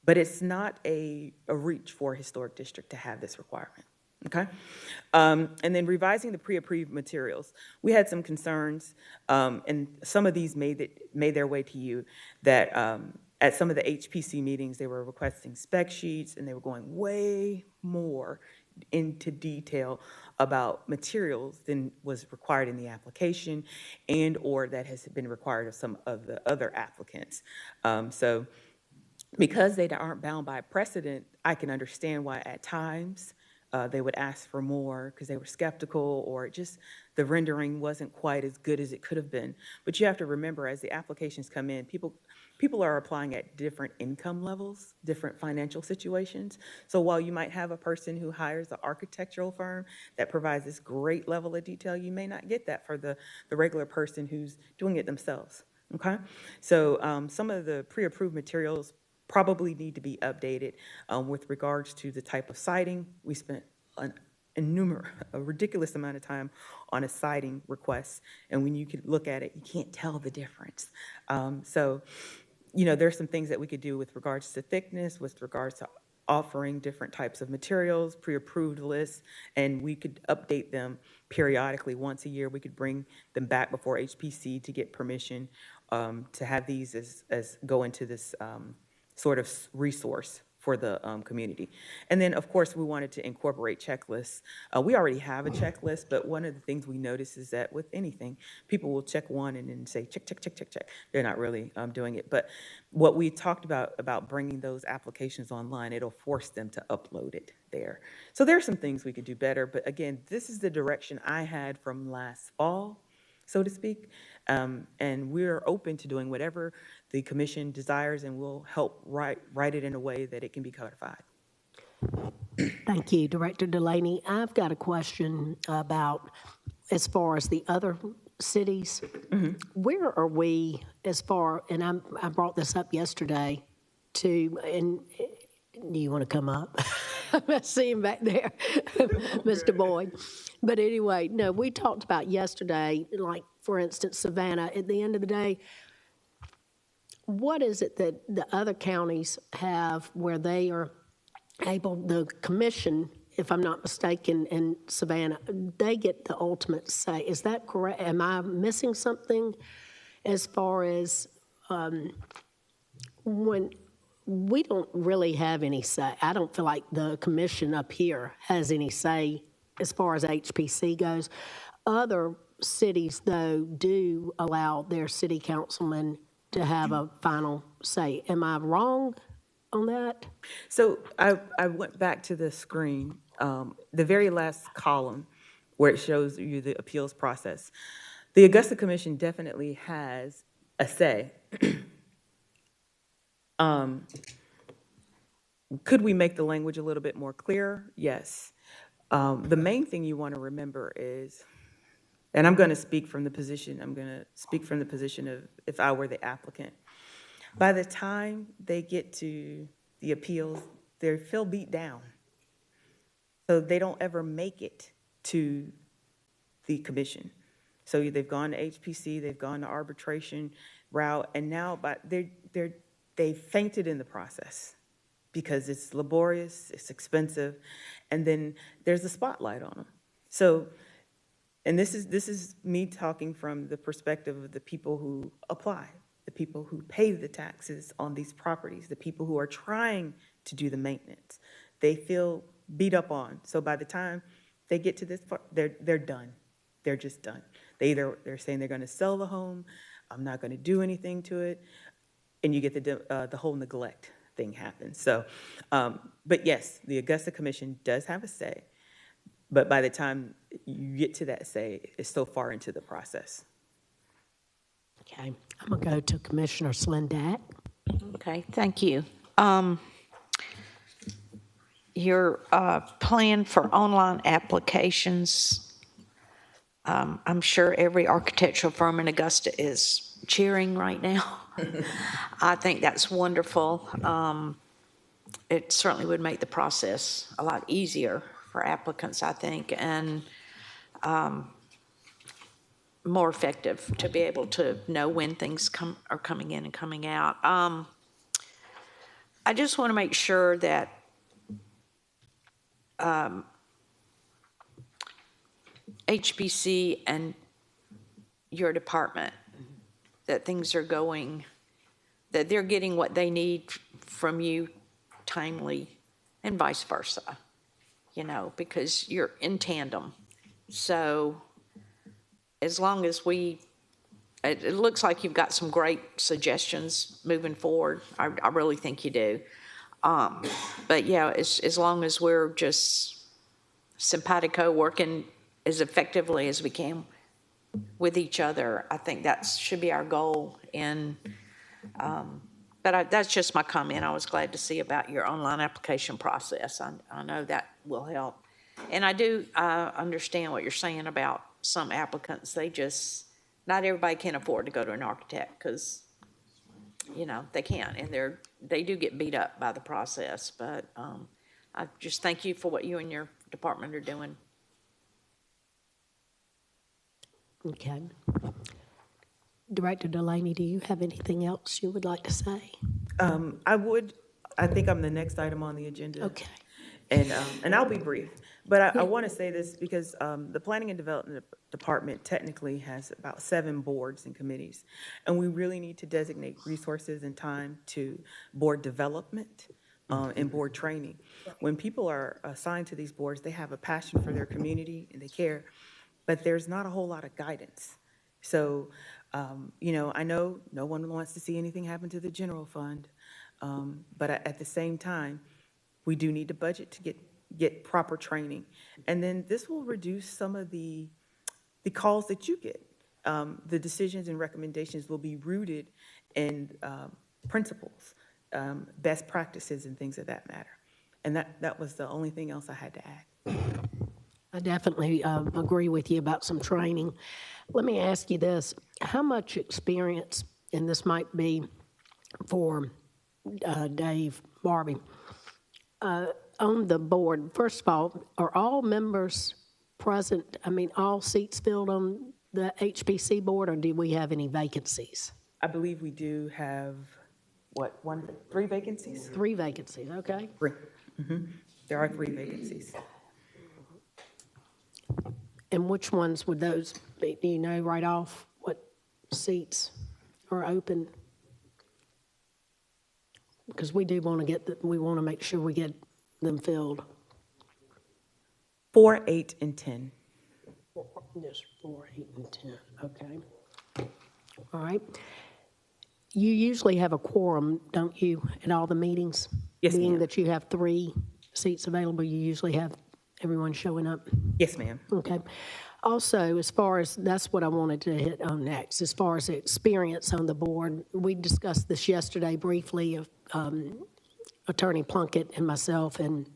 But it's not a reach for a historic district to have this requirement, okay? And then revising the pre-approved materials. We had some concerns, and some of these made their way to you, that at some of the HPC meetings, they were requesting spec sheets, and they were going way more into detail about materials than was required in the application and or that has been required of some of the other applicants. So because they aren't bound by precedent, I can understand why at times they would ask for more because they were skeptical, or just the rendering wasn't quite as good as it could have been. But you have to remember, as the applications come in, people are applying at different income levels, different financial situations. So while you might have a person who hires an architectural firm that provides this great level of detail, you may not get that for the regular person who's doing it themselves, okay? So some of the pre-approved materials probably need to be updated with regards to the type of siding. We spent a ridiculous amount of time on a siding request, and when you could look at it, you can't tell the difference. So, you know, there's some things that we could do with regards to thickness, with regards to offering different types of materials, pre-approved lists, and we could update them periodically. Once a year, we could bring them back before HPC to get permission to have these as go into this sort of resource for the community. And then, of course, we wanted to incorporate checklists. We already have a checklist, but one of the things we notice is that with anything, people will check one and then say, check, check, check, check, check. They're not really doing it. But what we talked about bringing those applications online, it'll force them to upload it there. So there are some things we could do better. But again, this is the direction I had from last fall, so to speak. And we're open to doing whatever the commission desires, and we'll help write it in a way that it can be codified. Thank you, Director Delaney. I've got a question about, as far as the other cities, where are we as far, and I brought this up yesterday to, and do you want to come up? I see him back there, Mr. Boyd. But anyway, no, we talked about yesterday, like, for instance, Savannah. At the end of the day, what is it that the other counties have where they are able, the commission if I'm not mistaken, in Savannah, they get the ultimate say. Is that correct? Am I missing something as far as when we don't really have any say? I don't feel like the commission up here has any say as far as HPC goes. Other cities, though, do allow their city councilmen to have a final say. Am I wrong on that? So I went back to the screen, the very last column where it shows you the appeals process. The Augusta Commission definitely has a say. Could we make the language a little bit more clear? Yes. The main thing you want to remember is, and I'm going to speak from the position of if I were the applicant. By the time they get to the appeals, they feel beat down. So they don't ever make it to the commission. So they've gone to HPC, they've gone to arbitration route, and now they fainted in the process because it's laborious, it's expensive, and then there's a spotlight on them. So, and this is me talking from the perspective of the people who apply, the people who pay the taxes on these properties, the people who are trying to do the maintenance. They feel beat up on. So by the time they get to this part, they're done. They're just done. They're saying they're going to sell the home. I'm not going to do anything to it, and you get the whole neglect thing happens. So, but yes, the Augusta Commission does have a say, but by the time you get to that say, it's so far into the process. Okay, I'm going to go to Commissioner Slindak. Okay, thank you. Your plan for online applications, I'm sure every architectural firm in Augusta is cheering right now. I think that's wonderful. It certainly would make the process a lot easier for applicants, I think, and more effective to be able to know when things are coming in and coming out. I just want to make sure that HPC and your department, that things are going, that they're getting what they need from you timely, and vice versa, you know, because you're in tandem. So as long as it looks like you've got some great suggestions moving forward. I really think you do. But yeah, as long as we're just simpatico working as effectively as we can with each other, I think that should be our goal. And but that's just my comment. I was glad to see about your online application process. I know that will help. And I do understand what you're saying about some applicants. Not everybody can afford to go to an architect because, you know, they can't. And they do get beat up by the process. But I just thank you for what you and your department are doing. Okay. Director Delaney, do you have anything else you would like to say? I think I'm the next item on the agenda. Okay. And I'll be brief. But I want to say this because the Planning and Development Department technically has about 7 boards and committees. And we really need to designate resources and time to board development and board training. When people are assigned to these boards, they have a passion for their community and they care, but there's not a whole lot of guidance. So, you know, I know no one wants to see anything happen to the general fund, but at the same time, we do need to budget to get proper training. And then this will reduce some of the calls that you get. The decisions and recommendations will be rooted in principles, best practices and things of that matter. And that was the only thing else I had to add. I definitely agree with you about some training. Let me ask you this. How much experience, and this might be for Dave Barbie, on the board, first of all, are all members present? I mean, all seats filled on the HPC board, or do we have any vacancies? I believe we do have, 3 vacancies? 3 vacancies, okay. 3. There are 3 vacancies. And which ones would those be? Do you know right off what seats are open? Because we do want to we want to make sure we get them filled. 4, 8, and 10. Just 4, 8, and 10, okay. All right. You usually have a quorum, don't you, at all the meetings? Yes, Being ma'am. that you have 3 seats available, you usually have everyone showing up? Yes, ma'am. Okay. Also, as far as, that's what I wanted to hit on next, as far as the experience on the board, we discussed this yesterday briefly of Attorney Plunkett and myself and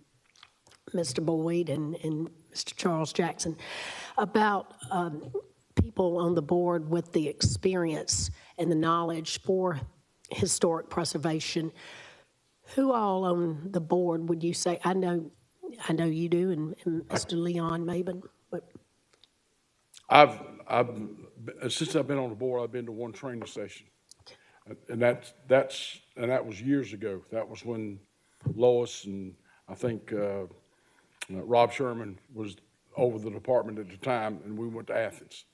Mr. Boyd and Mr. Charles Jackson, about people on the board with the experience and the knowledge for historic preservation. Who all on the board would you say? I know you do, and Mr. Leon Maben, but Since I've been on the board, I've been to one training session. And that was years ago. That was when Lois and I think Rob Sherman was over the department at the time, and we went to Athens.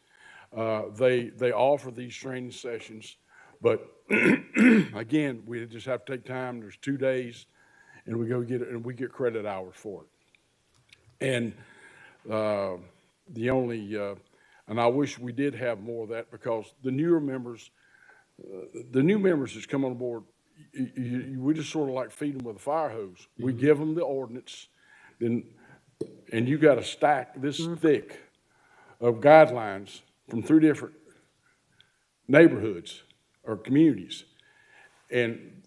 They offer these training sessions, but again, we just have to take time. There's 2 days, and we go get it, and we get credit hours for it. And the only, and I wish we did have more of that, because the new members that's come on board, we just sort of like feed them with a fire hose. We give them the ordinance, and you got a stack this thick of guidelines from 3 different neighborhoods or communities, and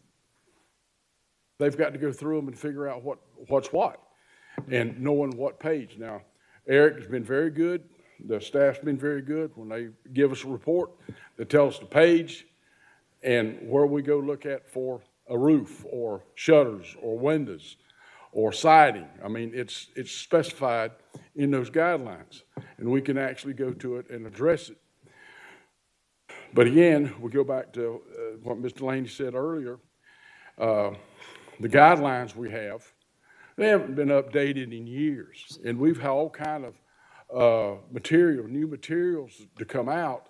they've got to go through them and figure out what's what, and knowing what page. Now, Eric has been very good. The staff's been very good. When they give us a report, they tell us the page and where we go look at for a roof or shutters or windows or siding. I mean, it's specified in those guidelines, and we can actually go to it and address it. But again, we go back to what Mr. Laney said earlier. The guidelines we have, they haven't been updated in years, and we've had all kind of new materials to come out,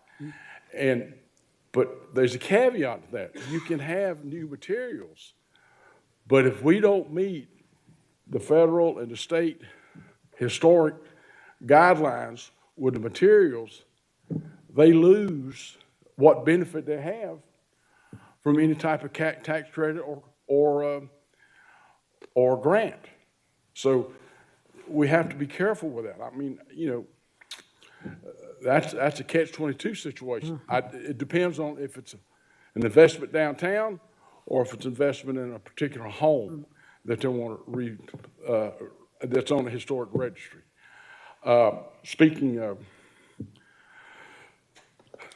but there's a caveat to that. You can have new materials, but if we don't meet the federal and the state historic guidelines with the materials, they lose what benefit they have from any type of tax credit or grant. So we have to be careful with that. I mean, that's a catch-22 situation. It depends on if it's an investment downtown or if it's investment in a particular home that they want to read, that's on the historic registry. Speaking of,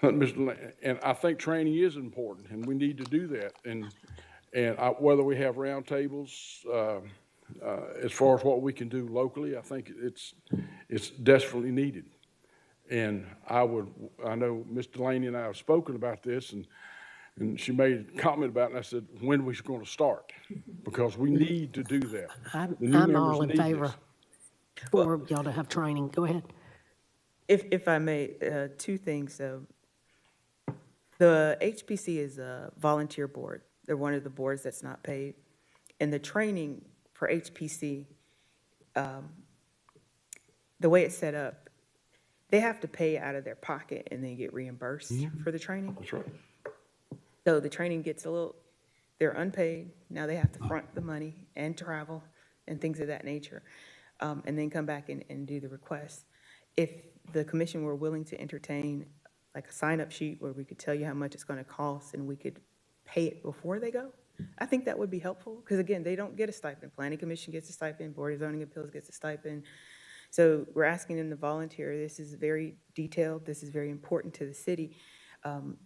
and I think training is important, and we need to do that. And whether we have roundtables, as far as what we can do locally, I think it's desperately needed. And I know Ms. Delaney and I have spoken about this, and she made a comment about it, and I said, when are we going to start? Because we need to do that. I'm all in favor for y'all to have training. Go ahead. If I may, 2 things. The HPC is a volunteer board. They're one of the boards that's not paid. And the training for HPC, the way it's set up, they have to pay out of their pocket and then get reimbursed for the training. That's right. So the training gets they're unpaid. Now they have to front the money and travel and things of that nature, and then come back and do the request. If the commission were willing to entertain like a sign-up sheet where we could tell you how much it's going to cost and we could pay it before they go, I think that would be helpful, because again, they don't get a stipend. Planning Commission gets a stipend, Board of Zoning Appeals gets a stipend. So we're asking them to volunteer. This is very detailed. This is very important to the city.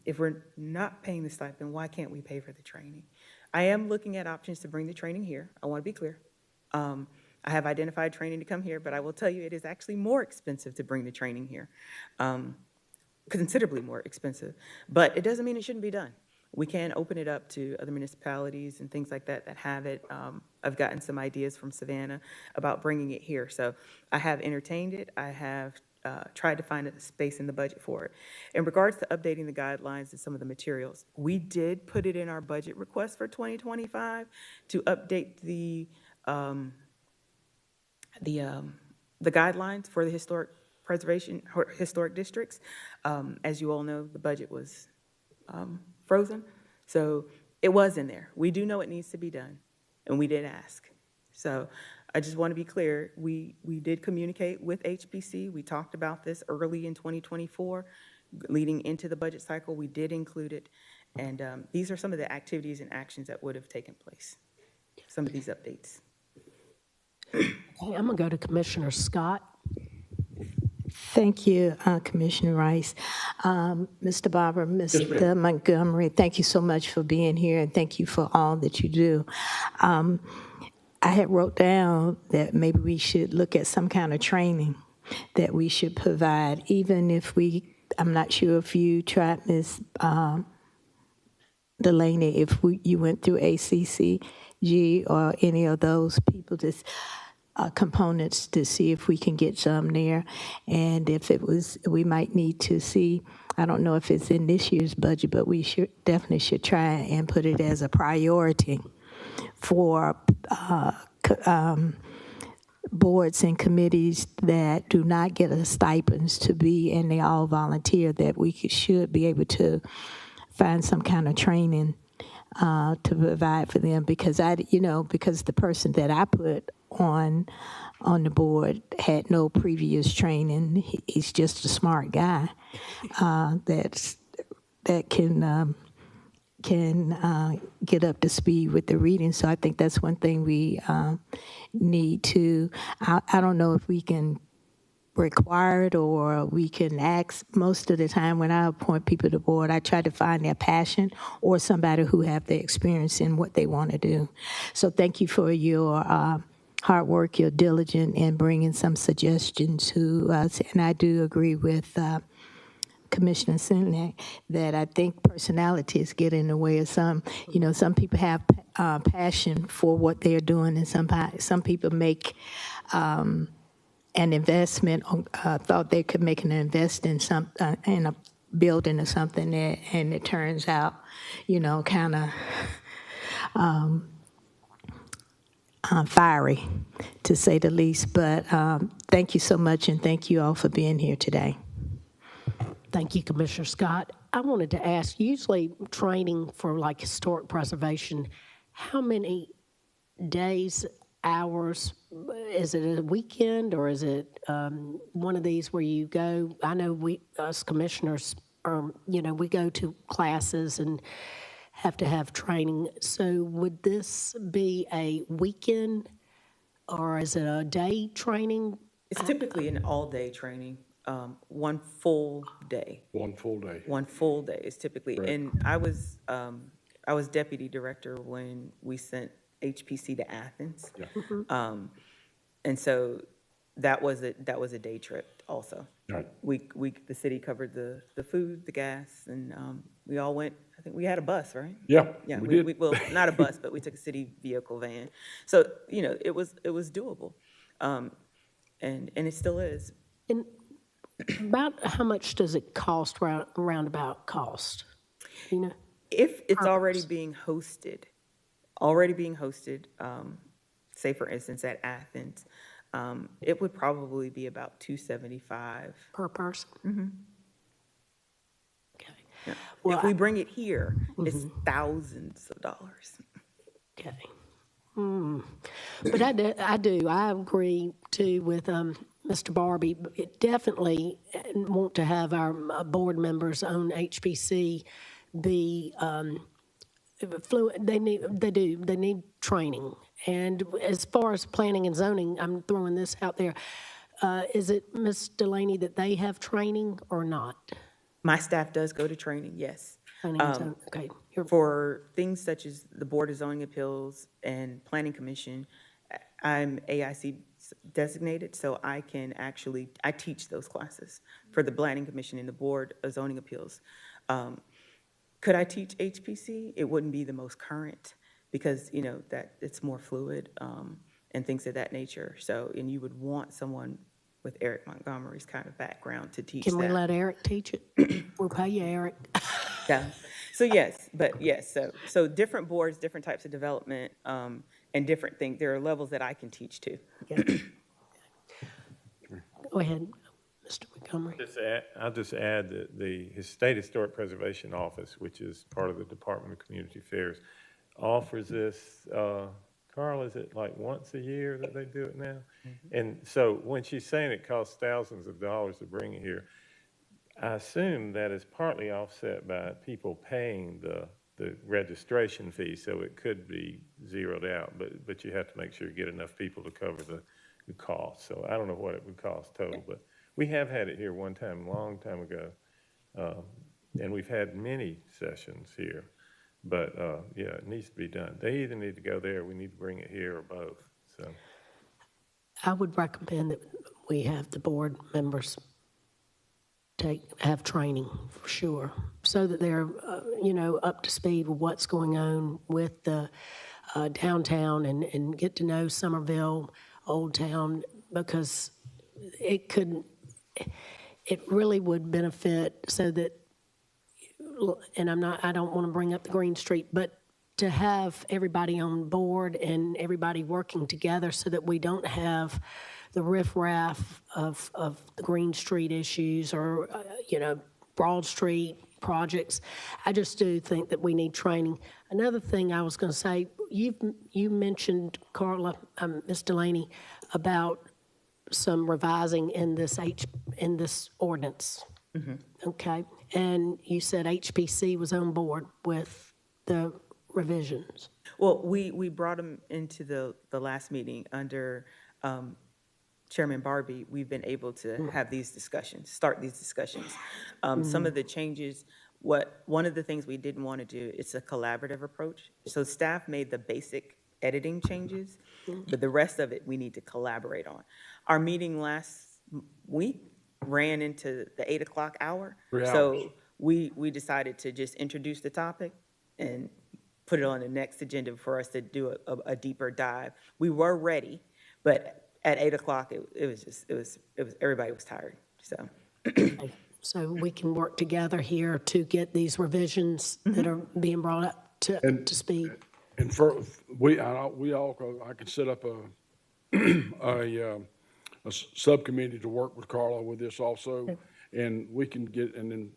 If we're not paying the stipend, why can't we pay for the training? I am looking at options to bring the training here. I want to be clear. I have identified training to come here, but I will tell you it is actually more expensive to bring the training here, considerably more expensive. But it doesn't mean it shouldn't be done. We can open it up to other municipalities and things like that that have it. I've gotten some ideas from Savannah about bringing it here. So I have entertained it. I have tried to find a space in the budget for it. In regards to updating the guidelines and some of the materials, we did put it in our budget request for 2025 to update the guidelines for the historic preservation, historic districts. As you all know, the budget was frozen, so it was in there. We do know it needs to be done, and we did ask. So I just want to be clear, we did communicate with HPC. We talked about this early in 2024, leading into the budget cycle. We did include it, and these are some of the activities and actions that would have taken place, some of these updates. Okay, I'm going to go to Commissioner Scott. Thank you, Commissioner Rice. Mr. Barber, Mr. Montgomery, thank you so much for being here, and thank you for all that you do. I had wrote down that maybe we should look at some kind of training that we should provide, even if I'm not sure if you tried, Ms. Delaney, if you went through ACCG or any of those people, just components to see if we can get some there. And if it was, we might need to see, I don't know if it's in this year's budget, but we definitely should try and put it as a priority for boards and committees that do not get a stipends to be, and they all volunteer, that we should be able to find some kind of training to provide for them, because because the person that I put on the board had no previous training. He's just a smart guy that can get up to speed with the reading. So I think that's one thing we need to. I don't know if we can require it or we can ask. Most of the time when I appoint people to the board, I try to find their passion or somebody who have the experience in what they want to do. So thank you for your hard work, your diligence in bringing some suggestions to us. And I do agree with Commissioner Sinnek that I think personalities get in the way of some. Some people have passion for what they're doing, and some people make an investment, thought they could make an invest in in a building or something, and it turns out, kind of fiery, to say the least. But thank you so much, and thank you all for being here today. Thank you, Commissioner Scott. I wanted to ask, usually training for like historic preservation, how many days, hours, is it a weekend or is it one of these where you go? I know we, us commissioners, we go to classes and have to have training. So would this be a weekend or is it a day training? It's typically an all-day training, one full day. One full day. One full day is typically, Right. and I was deputy director when we sent HPC to Athens. Yeah. And so that was a day trip also. Right. The city covered the food, the gas, and we all went. I think we had a bus, right? Yeah, Yeah, we did. well, not a bus, but we took a city vehicle van. So it was doable, and it still is. And about how much does it cost, roundabout cost? If it's already being hosted, say for instance at Athens, it would probably be about $275 Per person? Okay. Yeah. Well, If we bring it here, it's thousands of dollars. Okay. But I agree too with Mr. Barbie. It definitely want to have our board members on HPC be fluent. They need training. And as far as planning and zoning, I'm throwing this out there. Is it, Ms. Delaney, that they have training or not? My staff does go to training, yes. Planning and zoning, okay. For things such as the Board of Zoning Appeals and Planning Commission, I'm AIC designated, so I teach those classes for the Planning Commission and the Board of Zoning Appeals. Could I teach HPC? It wouldn't be the most current because, you know, that it's more fluid, and things of that nature. So, and you would want someone with Eric Montgomery's kind of background to teach that. Can we let Eric teach it? We'll pay you, Eric. Yeah. So yes, but yes, so different boards, different types of development, and different things. There are levels that I can teach to. Go ahead, Mr. Montgomery. I'll just add that the State Historic Preservation Office, which is part of the Department of Community Affairs, offers this, Carl, is it like once a year that they do it now? And so when she's saying it costs thousands of dollars to bring it here, I assume that is partly offset by people paying the registration fee, so it could be zeroed out, but you have to make sure you get enough people to cover the cost. So I don't know what it would cost total, but we have had it here one time, a long time ago, and we've had many sessions here. But, yeah, it needs to be done. They either need to go there, or we need to bring it here, or both, so. I would recommend that we have the board members have training for sure, so that they're, up to speed with what's going on with the downtown and get to know Somerville, Old Town, because it really would benefit so that, and I don't want to bring up the Green Street, but to have everybody on board and everybody working together so that we don't have the riffraff of the Green Street issues or, Broad Street projects. I just do think that we need training. Another thing I was going to say, you mentioned, Carla, Ms. Delaney, about some revising in this ordinance. Okay, and you said HPC was on board with the revisions. Well, we brought them into the last meeting under Chairman Barbie. We've been able to have these discussions, start these discussions. Some of the changes, one of the things we didn't want to do, it's a collaborative approach. So staff made the basic editing changes, but the rest of it we need to collaborate on. Our meeting last week ran into the 8 o'clock hour. 3 hours. So we decided to just introduce the topic and put it on the next agenda for us to do a deeper dive. We were ready, but at 8 o'clock, it was everybody was tired, so. So we can work together here to get these revisions that are being brought up to speed. And I can set up a subcommittee to work with Carla with this also, and we can and then,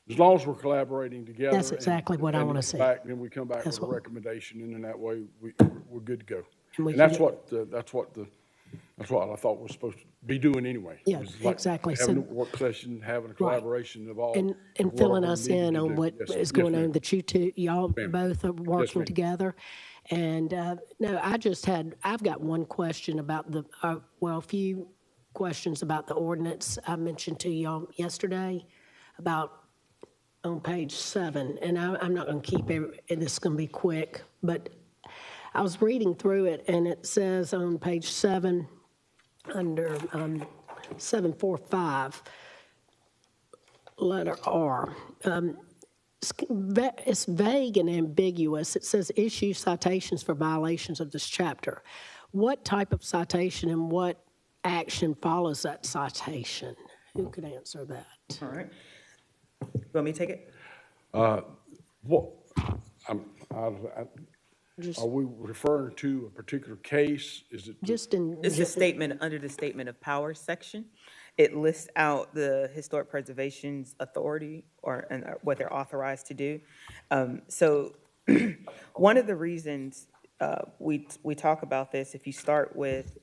as long as we're collaborating together. That's exactly what I want to see. Then we come back That's with a what- recommendation, and then that way we're good to go. And we And can that's what I thought we're supposed to be doing anyway. Yeah, It was like exactly. Having a So- work session, having a collaboration of all. And of filling what we us need in to on do. what Yes, is yes, going ma'am. on, that y'all Ma'am. both are working ma'am. together. And, no, I've got one question about a few questions about the ordinance I mentioned to y'all yesterday about on page 7, and I'm not going to keep and this is going to be quick, but I was reading through it, and it says on page 7, under 745, letter R, it's vague and ambiguous. It says issue citations for violations of this chapter. What type of citation and what action follows that citation? Who could answer that? All right. You want me to take it? What, are we referring to a particular case? Is it? Just in, It's the statement, under the statement of powers section. It lists out the Historic Preservation's authority and what they're authorized to do. So one of the reasons we talk about this, if you start with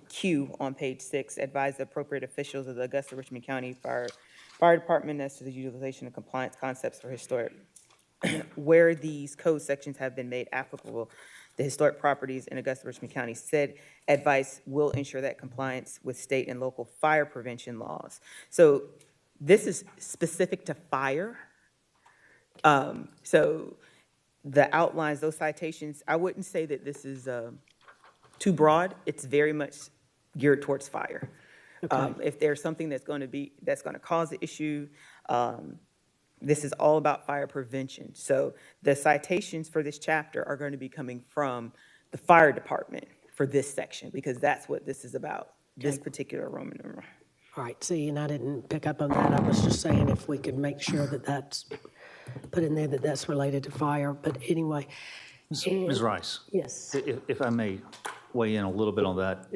Q on page 6, advise the appropriate officials of the Augusta Richmond County Fire Department as to the utilization of compliance concepts for historic, where these code sections have been made applicable, the historic properties in Augusta Richmond County said advice will ensure that compliance with state and local fire prevention laws. So this is specific to fire. So the outlines, those citations, I wouldn't say that this is too broad. It's very much geared towards fire. If there's something that's going to cause the issue, This is all about fire prevention. So the citations for this chapter are going to be coming from the fire department for this section, because that's what this is about, this particular Roman numeral. All right, see, and I didn't pick up on that. I was just saying if we could make sure that that's put in there, that that's related to fire. But anyway. Ms. Rice? Yes. If I may weigh in a little bit on that,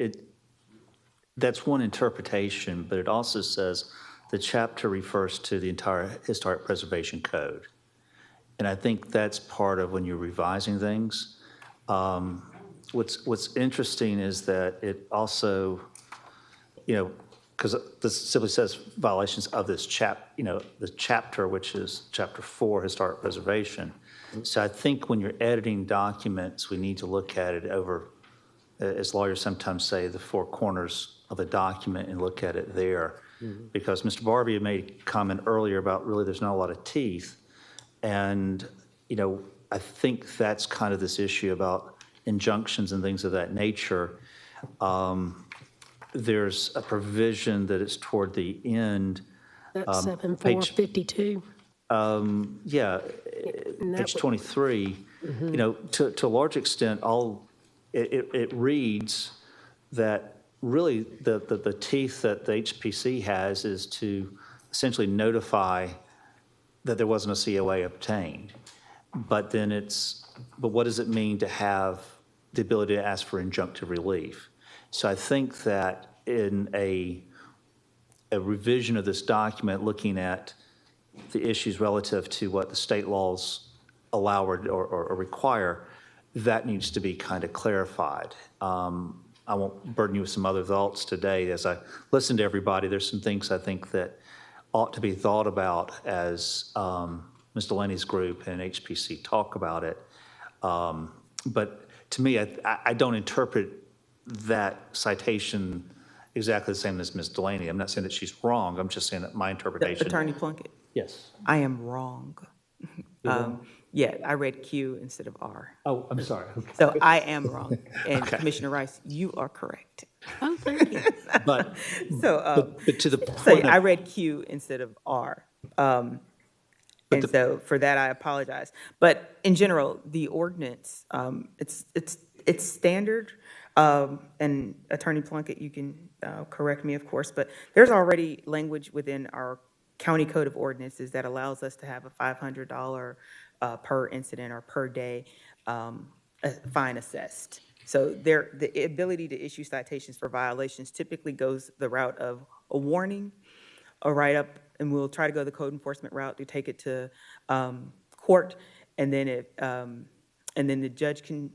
that's one interpretation, but it also says the chapter refers to the entire Historic Preservation Code. And I think that's part of when you're revising things. What's interesting is that it also, because this simply says violations of this the chapter, which is Chapter 4, Historic Preservation. So I think when you're editing documents, we need to look at it over, as lawyers sometimes say, the four corners of a document and look at it there. Because Mr. Barbie had made a comment earlier about really there's not a lot of teeth. And, I think that's kind of this issue about injunctions and things of that nature. There's a provision that is toward the end. That's 7452. Yeah, page 23, to a large extent, it reads that really the teeth that the HPC has is to essentially notify that there wasn't a COA obtained. But then but what does it mean to have the ability to ask for injunctive relief? So I think that in a revision of this document, looking at the issues relative to what the state laws allow or require, that needs to be kind of clarified. I won't burden you with some other thoughts today. As I listen to everybody, there's some things I think that ought to be thought about as Ms. Delaney's group and HPC talk about it. But to me, I don't interpret that citation exactly the same as Ms. Delaney. I'm not saying that she's wrong. I'm just saying that my interpretation. Attorney Plunkett, Yes. I am wrong. Yeah, I read Q instead of R. Oh, I'm sorry. Okay. So I am wrong. And Okay. Commissioner Rice, you are correct. Oh, thank you. But, So, but to the so point I of, read Q instead of R. And so for that, I apologize. But in general, the ordinance, it's standard. And Attorney Plunkett, you can correct me, of course, but there's already language within our county code of ordinances that allows us to have a $500 per incident or per day fine assessed. So the ability to issue citations for violations typically goes the route of a warning, a write-up, and we'll try to go the code enforcement route to take it to court, and then the judge can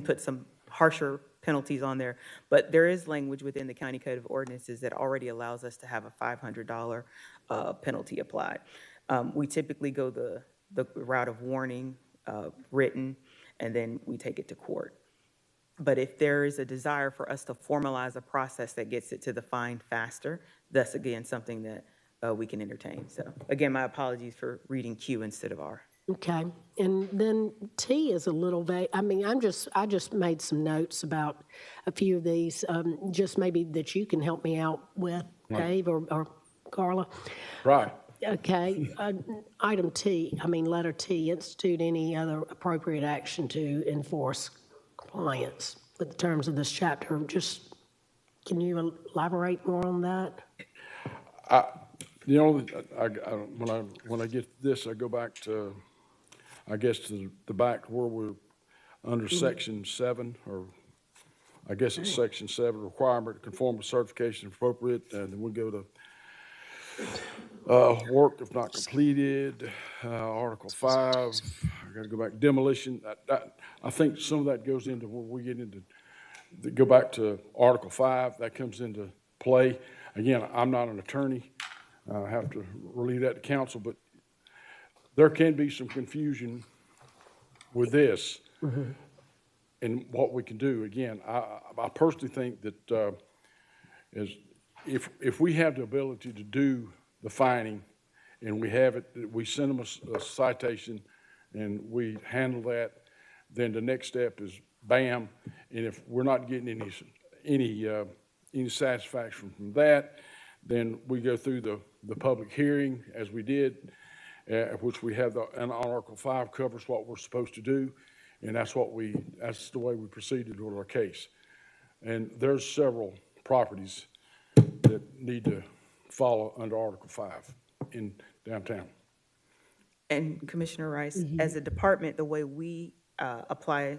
put some harsher penalties on there. But there is language within the county code of ordinances that already allows us to have a $500 penalty applied. We typically go the route of warning, written, and then we take it to court. But if there is a desire for us to formalize a process that gets it to the fine faster, that's again something that we can entertain. So again, my apologies for reading Q instead of R. Okay, and then T is a little vague. I mean, I just made some notes about a few of these, just maybe that you can help me out with, Dave or Carla. Right. Okay, item T, letter T, institute any other appropriate action to enforce compliance with the terms of this chapter. Just, can you elaborate more on that? When I get this, I go back to, I guess, to the back where we're under section 7, or I guess it's section 7, requirement to conform to certification appropriate, and then we go to work if not completed, Article 5, I gotta go back, demolition. I think some of that goes into when we get into, go back to Article 5, that comes into play. Again, I'm not an attorney. I have to relay that to council, but there can be some confusion with this and what we can do. Again, I personally think that if we have the ability to do the fining and we have it, we send them a citation and we handle that, then the next step is bam. And if we're not getting any satisfaction from that, then we go through the public hearing as we did. which we have and Article 5 covers what we're supposed to do, and that's the way we proceeded with our case. And there's several properties that need to follow under Article 5 in downtown. And Commissioner Rice, as a department, the way we apply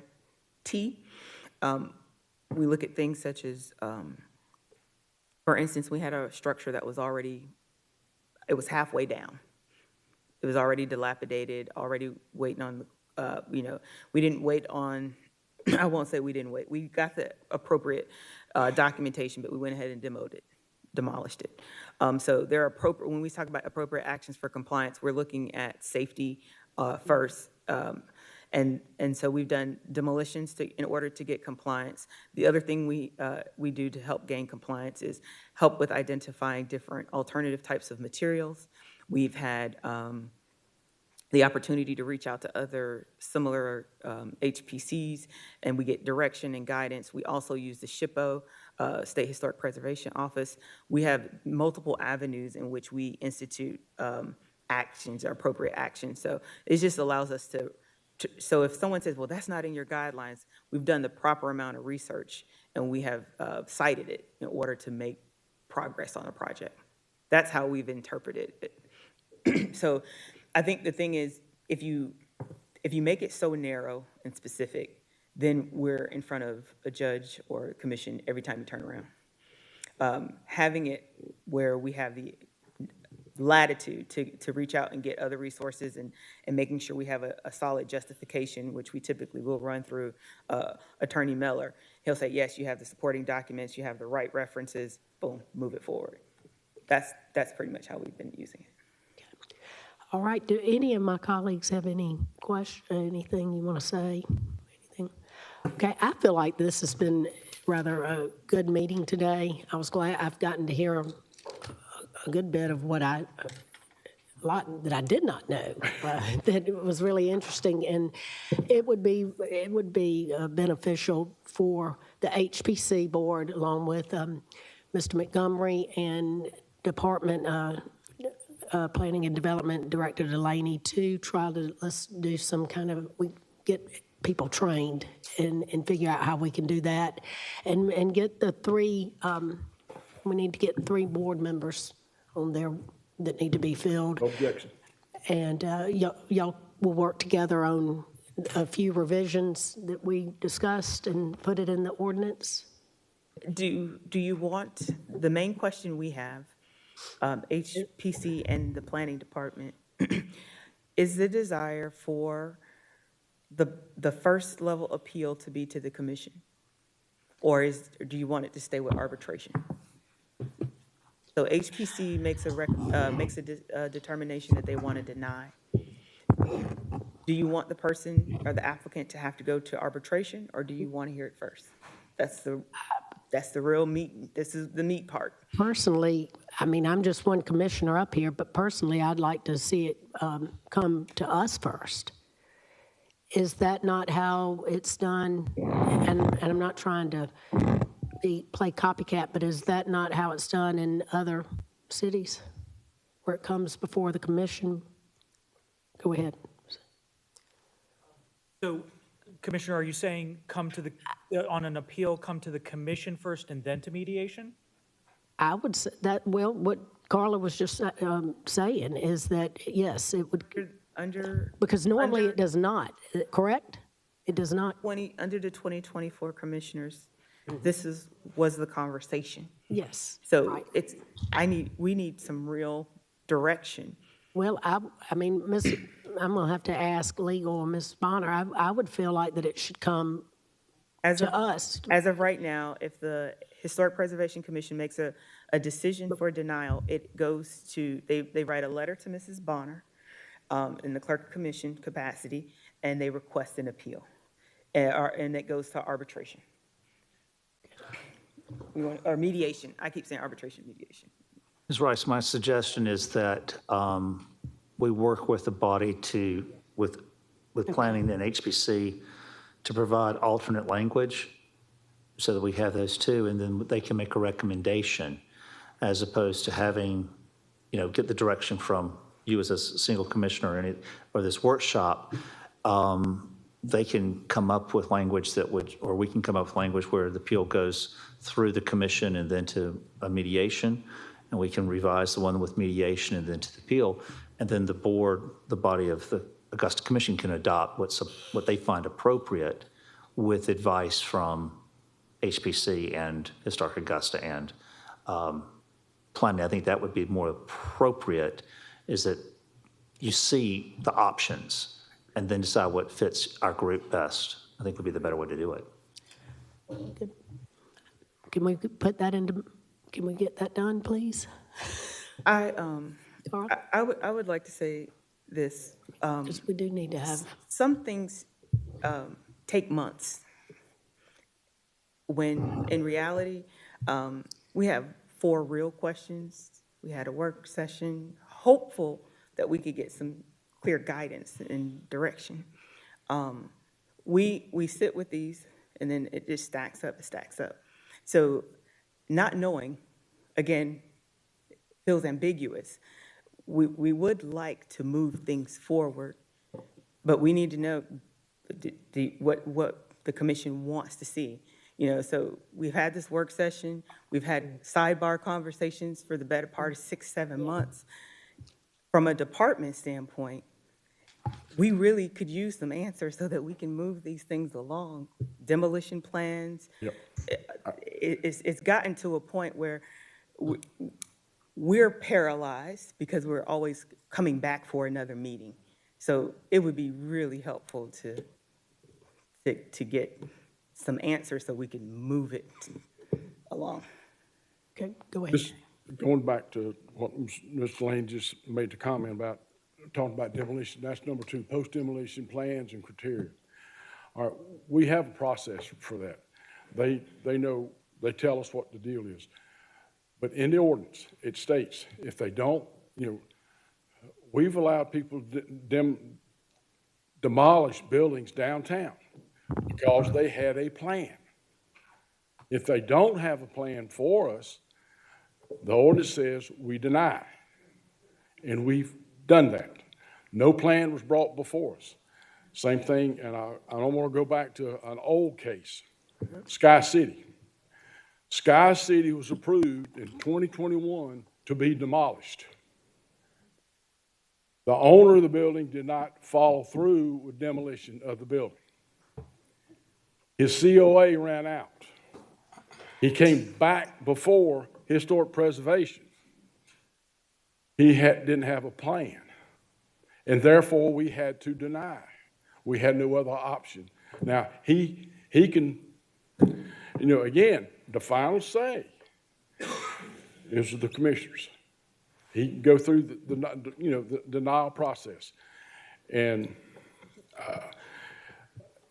T, we look at things such as, for instance, we had a structure that was it was halfway down. It was already dilapidated, already waiting on, we didn't wait on, I won't say we didn't wait. We got the appropriate documentation, but we went ahead and demolished it. So there are appropriate, when we talk about appropriate actions for compliance, we're looking at safety first. And so we've done demolitions in order to get compliance. The other thing we do to help gain compliance is help with identifying different alternative types of materials. We've had the opportunity to reach out to other similar HPCs, and we get direction and guidance. We also use the SHPO, State Historic Preservation Office. We have multiple avenues in which we institute actions or appropriate actions. So it just allows us to, so if someone says, well, that's not in your guidelines, we've done the proper amount of research and we have cited it in order to make progress on a project. That's how we've interpreted it. So I think the thing is, if you make it so narrow and specific, then we're in front of a judge or a commission every time you turn around. Having it where we have the latitude to reach out and get other resources and making sure we have a solid justification, which we typically will run through Attorney Meller. He'll say, yes, you have the supporting documents, you have the right references, boom, move it forward. That's pretty much how we've been using it. All right, do any of my colleagues have any question, anything you want to say? Anything? Okay, I feel like this has been rather a good meeting today. I was glad I've gotten to hear a good bit of a lot that I did not know, that was really interesting, and it would be beneficial for the HPC board, along with Mr. Montgomery and Department Planning and Development Director Delaney, to try to, let's do some kind of, we get people trained and figure out how we can do that, and get the three, we need to get 3 board members on there that need to be filled. Objection. And y'all will work together on a few revisions that we discussed and put it in the ordinance. Do you want, the main question we have, HPC and the planning department, is the desire for the first level appeal to be to the commission? Or do you want it to stay with arbitration? So HPC makes a determination that they want to deny. Do you want the person or the applicant to have to go to arbitration, or do you want to hear it first? That's the real meat. This is the meat part. Personally, I mean, I'm just one commissioner up here, but personally, I'd like to see it come to us first. Is that not how it's done? And I'm not trying to play copycat, but is that not how it's done in other cities, where it comes before the commission? Go ahead. So, Commissioner, are you saying come to on an appeal, come to the commission first and then to mediation? I would say that, well, what Carla was just saying is that, yes, it would, because normally it does not, correct? It does not? Under the 2024 commissioners, this was the conversation. Yes. So right. We need some real direction. Well, I mean, I'm gonna have to ask legal or Ms. Bonner. I would feel like that it should come to us. As of right now, if the Historic Preservation Commission makes a decision for denial, it goes to, they write a letter to Mrs. Bonner in the clerk of commission capacity, and they request an appeal. And it goes to arbitration. Or mediation. I keep saying arbitration, mediation. Ms. Rice, my suggestion is that we work with the body with planning and HPC to provide alternate language so that we have those two, and then they can make a recommendation as opposed to having, get the direction from you as a single commissioner or this workshop, they can come up with language that would, or we can come up with language where the appeal goes through the commission and then to a mediation, and we can revise the one with mediation and then to the appeal, and then the board, the body of the Augusta Commission can adopt what they find appropriate with advice from HPC and Historic Augusta and planning. I think that would be more appropriate, is that you see the options and then decide what fits our group best. I think would be the better way to do it. Can we put that into, can we get that done, please? I Carl? would like to say this. Because we do need to have, Some things take months, when in reality, we have 4 real questions. We had a work session, hopeful that we could get some clear guidance and direction. We sit with these, and then it just stacks up, it stacks up. So not knowing, again, feels ambiguous. We would like to move things forward, but we need to know what the commission wants to see. You know, so we've had this work session, we've had sidebar conversations for the better part of 6-7 months. From a department standpoint, we really could use some answers so that we can move these things along. Demolition plans. Yep. It's gotten to a point where we're paralyzed because we're always coming back for another meeting. So it would be really helpful to get some answers so we can move it along. okay, go ahead. Just going back to what Mr. Lane just made the comment about, talking about demolition, that's number 2, post-demolition plans and criteria. All right, we have a process for that. They know, they tell us what the deal is. But in the ordinance, it states, if they don't, you know, we've allowed people to demolish buildings downtown because they had a plan. If they don't have a plan for us, the ordinance says we deny. And we've done that. No plan was brought before us. Same thing, and I don't want to go back to an old case, Sky City. Sky City was approved in 2021 to be demolished. The owner of the building did not follow through with demolition of the building. His COA ran out. He came back before historic preservation. He didn't have a plan, and therefore we had to deny. We had no other option. Now, he can, you know, again, the final say is the commissioners. He can go through the denial process, and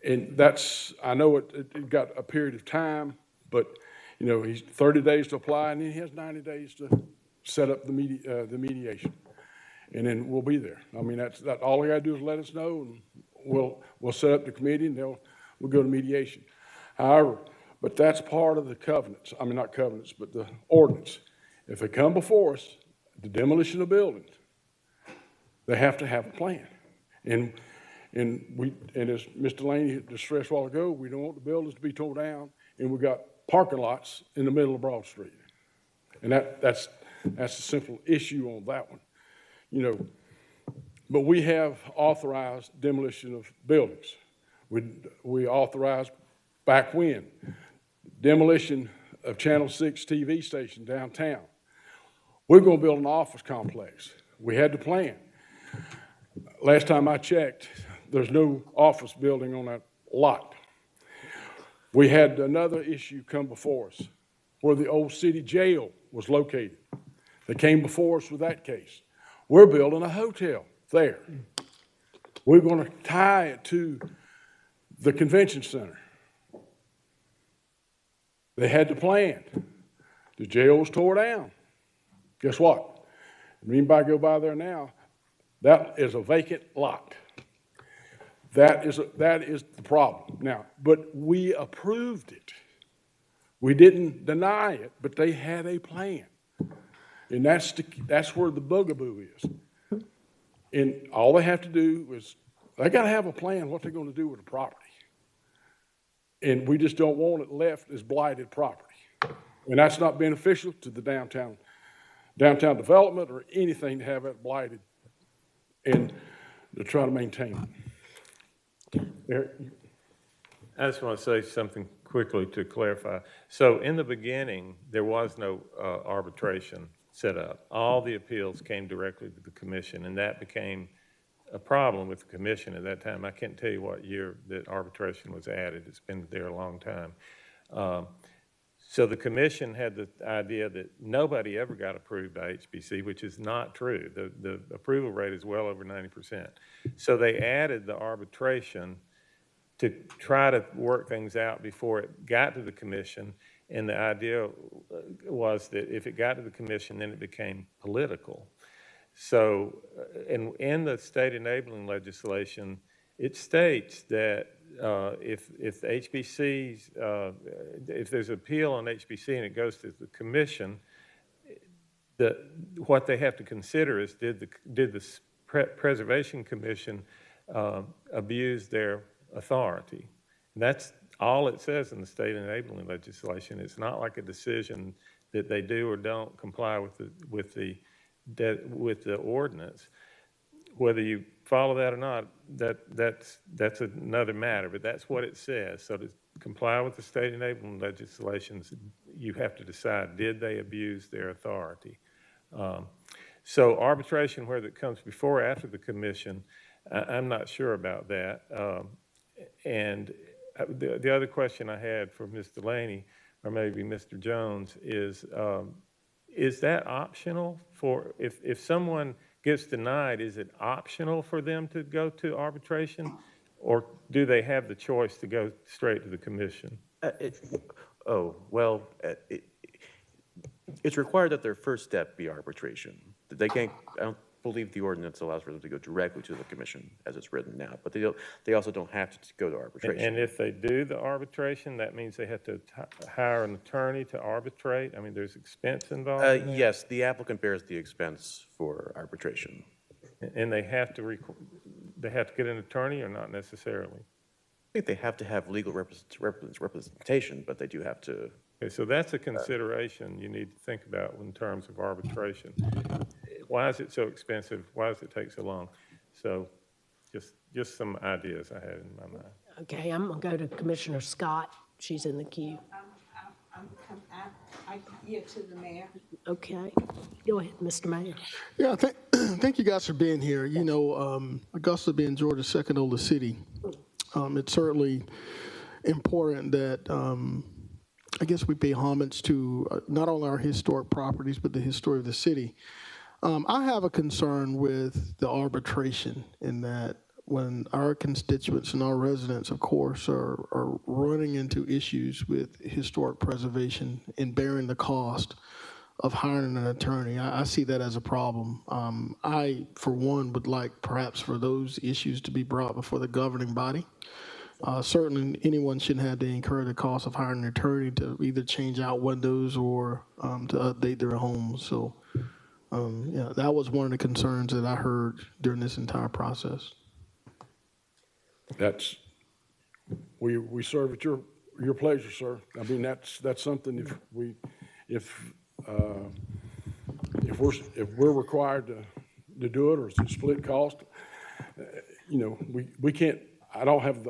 that's, I know it got a period of time, but you know, he's 30 days to apply, and then he has 90 days to set up the mediation, and then we'll be there. I mean, that's all they got to do is let us know, and we'll set up the committee, and we'll go to mediation. However, but that's part of the covenants. I mean, not covenants, but the ordinance. If they come before us, the demolition of buildings, they have to have a plan. And as Mr. Lane stressed a while ago, we don't want the buildings to be torn down, and we've got parking lots in the middle of Broad Street. And that's a simple issue on that one. You know, but we have authorized demolition of buildings. We authorized back when demolition of Channel 6 TV station downtown. We're going to build an office complex. We had the plan. Last time I checked, there's no office building on that lot. We had another issue come before us where the old city jail was located. They came before us with that case. We're building a hotel there. We're going to tie it to the convention center. They had the plan. The jail was tore down. Guess what? If anybody go by there now, that is a vacant lot. That is the problem. Now, but we approved it. We didn't deny it, but they had a plan. And that's where the bugaboo is. And all they have to do is, they gotta have a plan what they're gonna do with the property. And we just don't want it left as blighted property. And that's not beneficial to the downtown development or anything to have it blighted and to try to maintain it. Eric? I just want to say something quickly to clarify. So in the beginning, there was no arbitration set up. All the appeals came directly to the commission, and that became a problem with the commission at that time. I can't tell you what year that arbitration was added. It's been there a long time. So the commission had the idea that nobody ever got approved by HPC, which is not true. The approval rate is well over 90%. So they added the arbitration to try to work things out before it got to the commission. And the idea was that if it got to the commission, then it became political. So in the state enabling legislation, it states that if the HBC's, if there's an appeal on HBC and it goes to the commission, what they have to consider is did the Preservation Commission abuse their authority? And that's all it says in the state enabling legislation. It's not like a decision that they do or don't comply with the ordinance. Whether you follow that or not, that's another matter, but that's what it says. So to comply with the state enabling legislations, you have to decide, did they abuse their authority? So arbitration, whether it comes before or after the commission, I'm not sure about that. And the other question I had for Ms. Delaney, or maybe Mr. Jones, is that optional for, if someone gets denied, is it optional for them to go to arbitration? Or do they have the choice to go straight to the commission? It's required that their first step be arbitration. They can't, I don't believe the ordinance allows for them to go directly to the commission as it's written now, but they also don't have to go to arbitration. And if they do the arbitration, that means they have to hire an attorney to arbitrate? I mean, there's expense involved in that? Yes, the applicant bears the expense for arbitration. And they have to get an attorney or not necessarily? I think they have to have legal representation, but they do have to. Okay, so that's a consideration you need to think about in terms of arbitration. Why is it so expensive? Why does it take so long? So just some ideas I had in my mind. Okay, I'm going to go to Commissioner Scott. She's in the queue. I yield to the mayor. Okay, go ahead, Mr. Mayor. Yeah, thank you guys for being here. You know, Augusta being Georgia's second oldest city, it's certainly important that I guess we pay homage to not only our historic properties, but the history of the city. I have a concern with the arbitration in that when our constituents and our residents, of course, are running into issues with historic preservation and bearing the cost of hiring an attorney, I see that as a problem. I, for one, would like perhaps for those issues to be brought before the governing body. Certainly, anyone shouldn't have to incur the cost of hiring an attorney to either change out windows or to update their homes. So, yeah, that was one of the concerns that I heard during this entire process. That's, we serve at your pleasure, sir. I mean, that's something if we're required to do it, or it's a split cost, you know, we can't. I don't have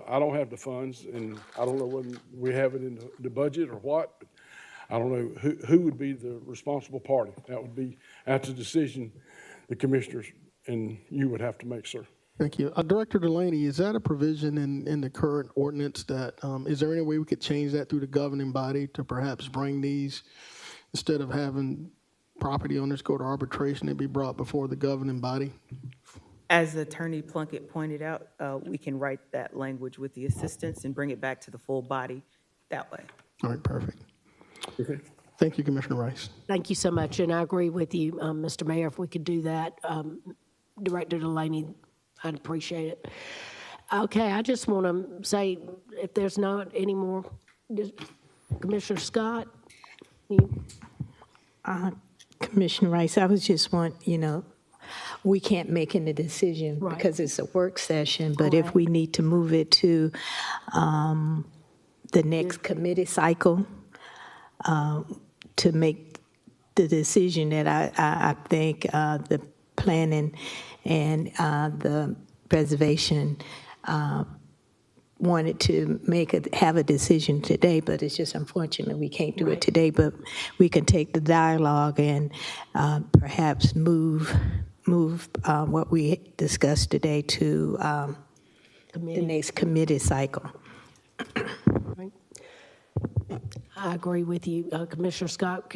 the funds, and I don't know whether we have it in the budget or what. But I don't know who would be the responsible party. That's a decision the commissioners and you would have to make, sir. Thank you. Director Delaney, is that a provision in the current ordinance that, is there any way we could change that through the governing body to perhaps bring these, instead of having property owners go to arbitration, it'd be brought before the governing body? As Attorney Plunkett pointed out, we can write that language with the assistance and bring it back to the full body that way. All right, perfect. Okay. Thank you, Commissioner Rice. Thank you so much, and I agree with you, Mr. Mayor. If we could do that, Director Delaney, I'd appreciate it. Okay, I just want to say, if there's not any more, Commissioner Scott? Commissioner Rice, I was just we can't make any decision Right. because it's a work session. But if Correct. we need to move it to the next committee cycle to make the decision that I think the planning and the preservation wanted to have a decision today, but it's just unfortunate we can't do it today. But we can take the dialogue and perhaps move what we discussed today to the next committee cycle. Right. I agree with you. Commissioner Scott,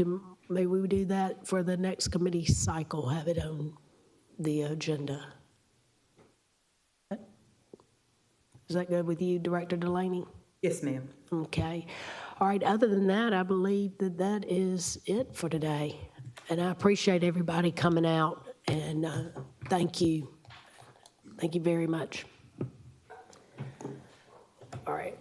maybe we do that for the next committee cycle, have it on the agenda. Is that good with you, Director Delaney? Yes, ma'am. Okay. All right, other than that, I believe that that is it for today. And I appreciate everybody coming out, and thank you. Thank you very much. All right.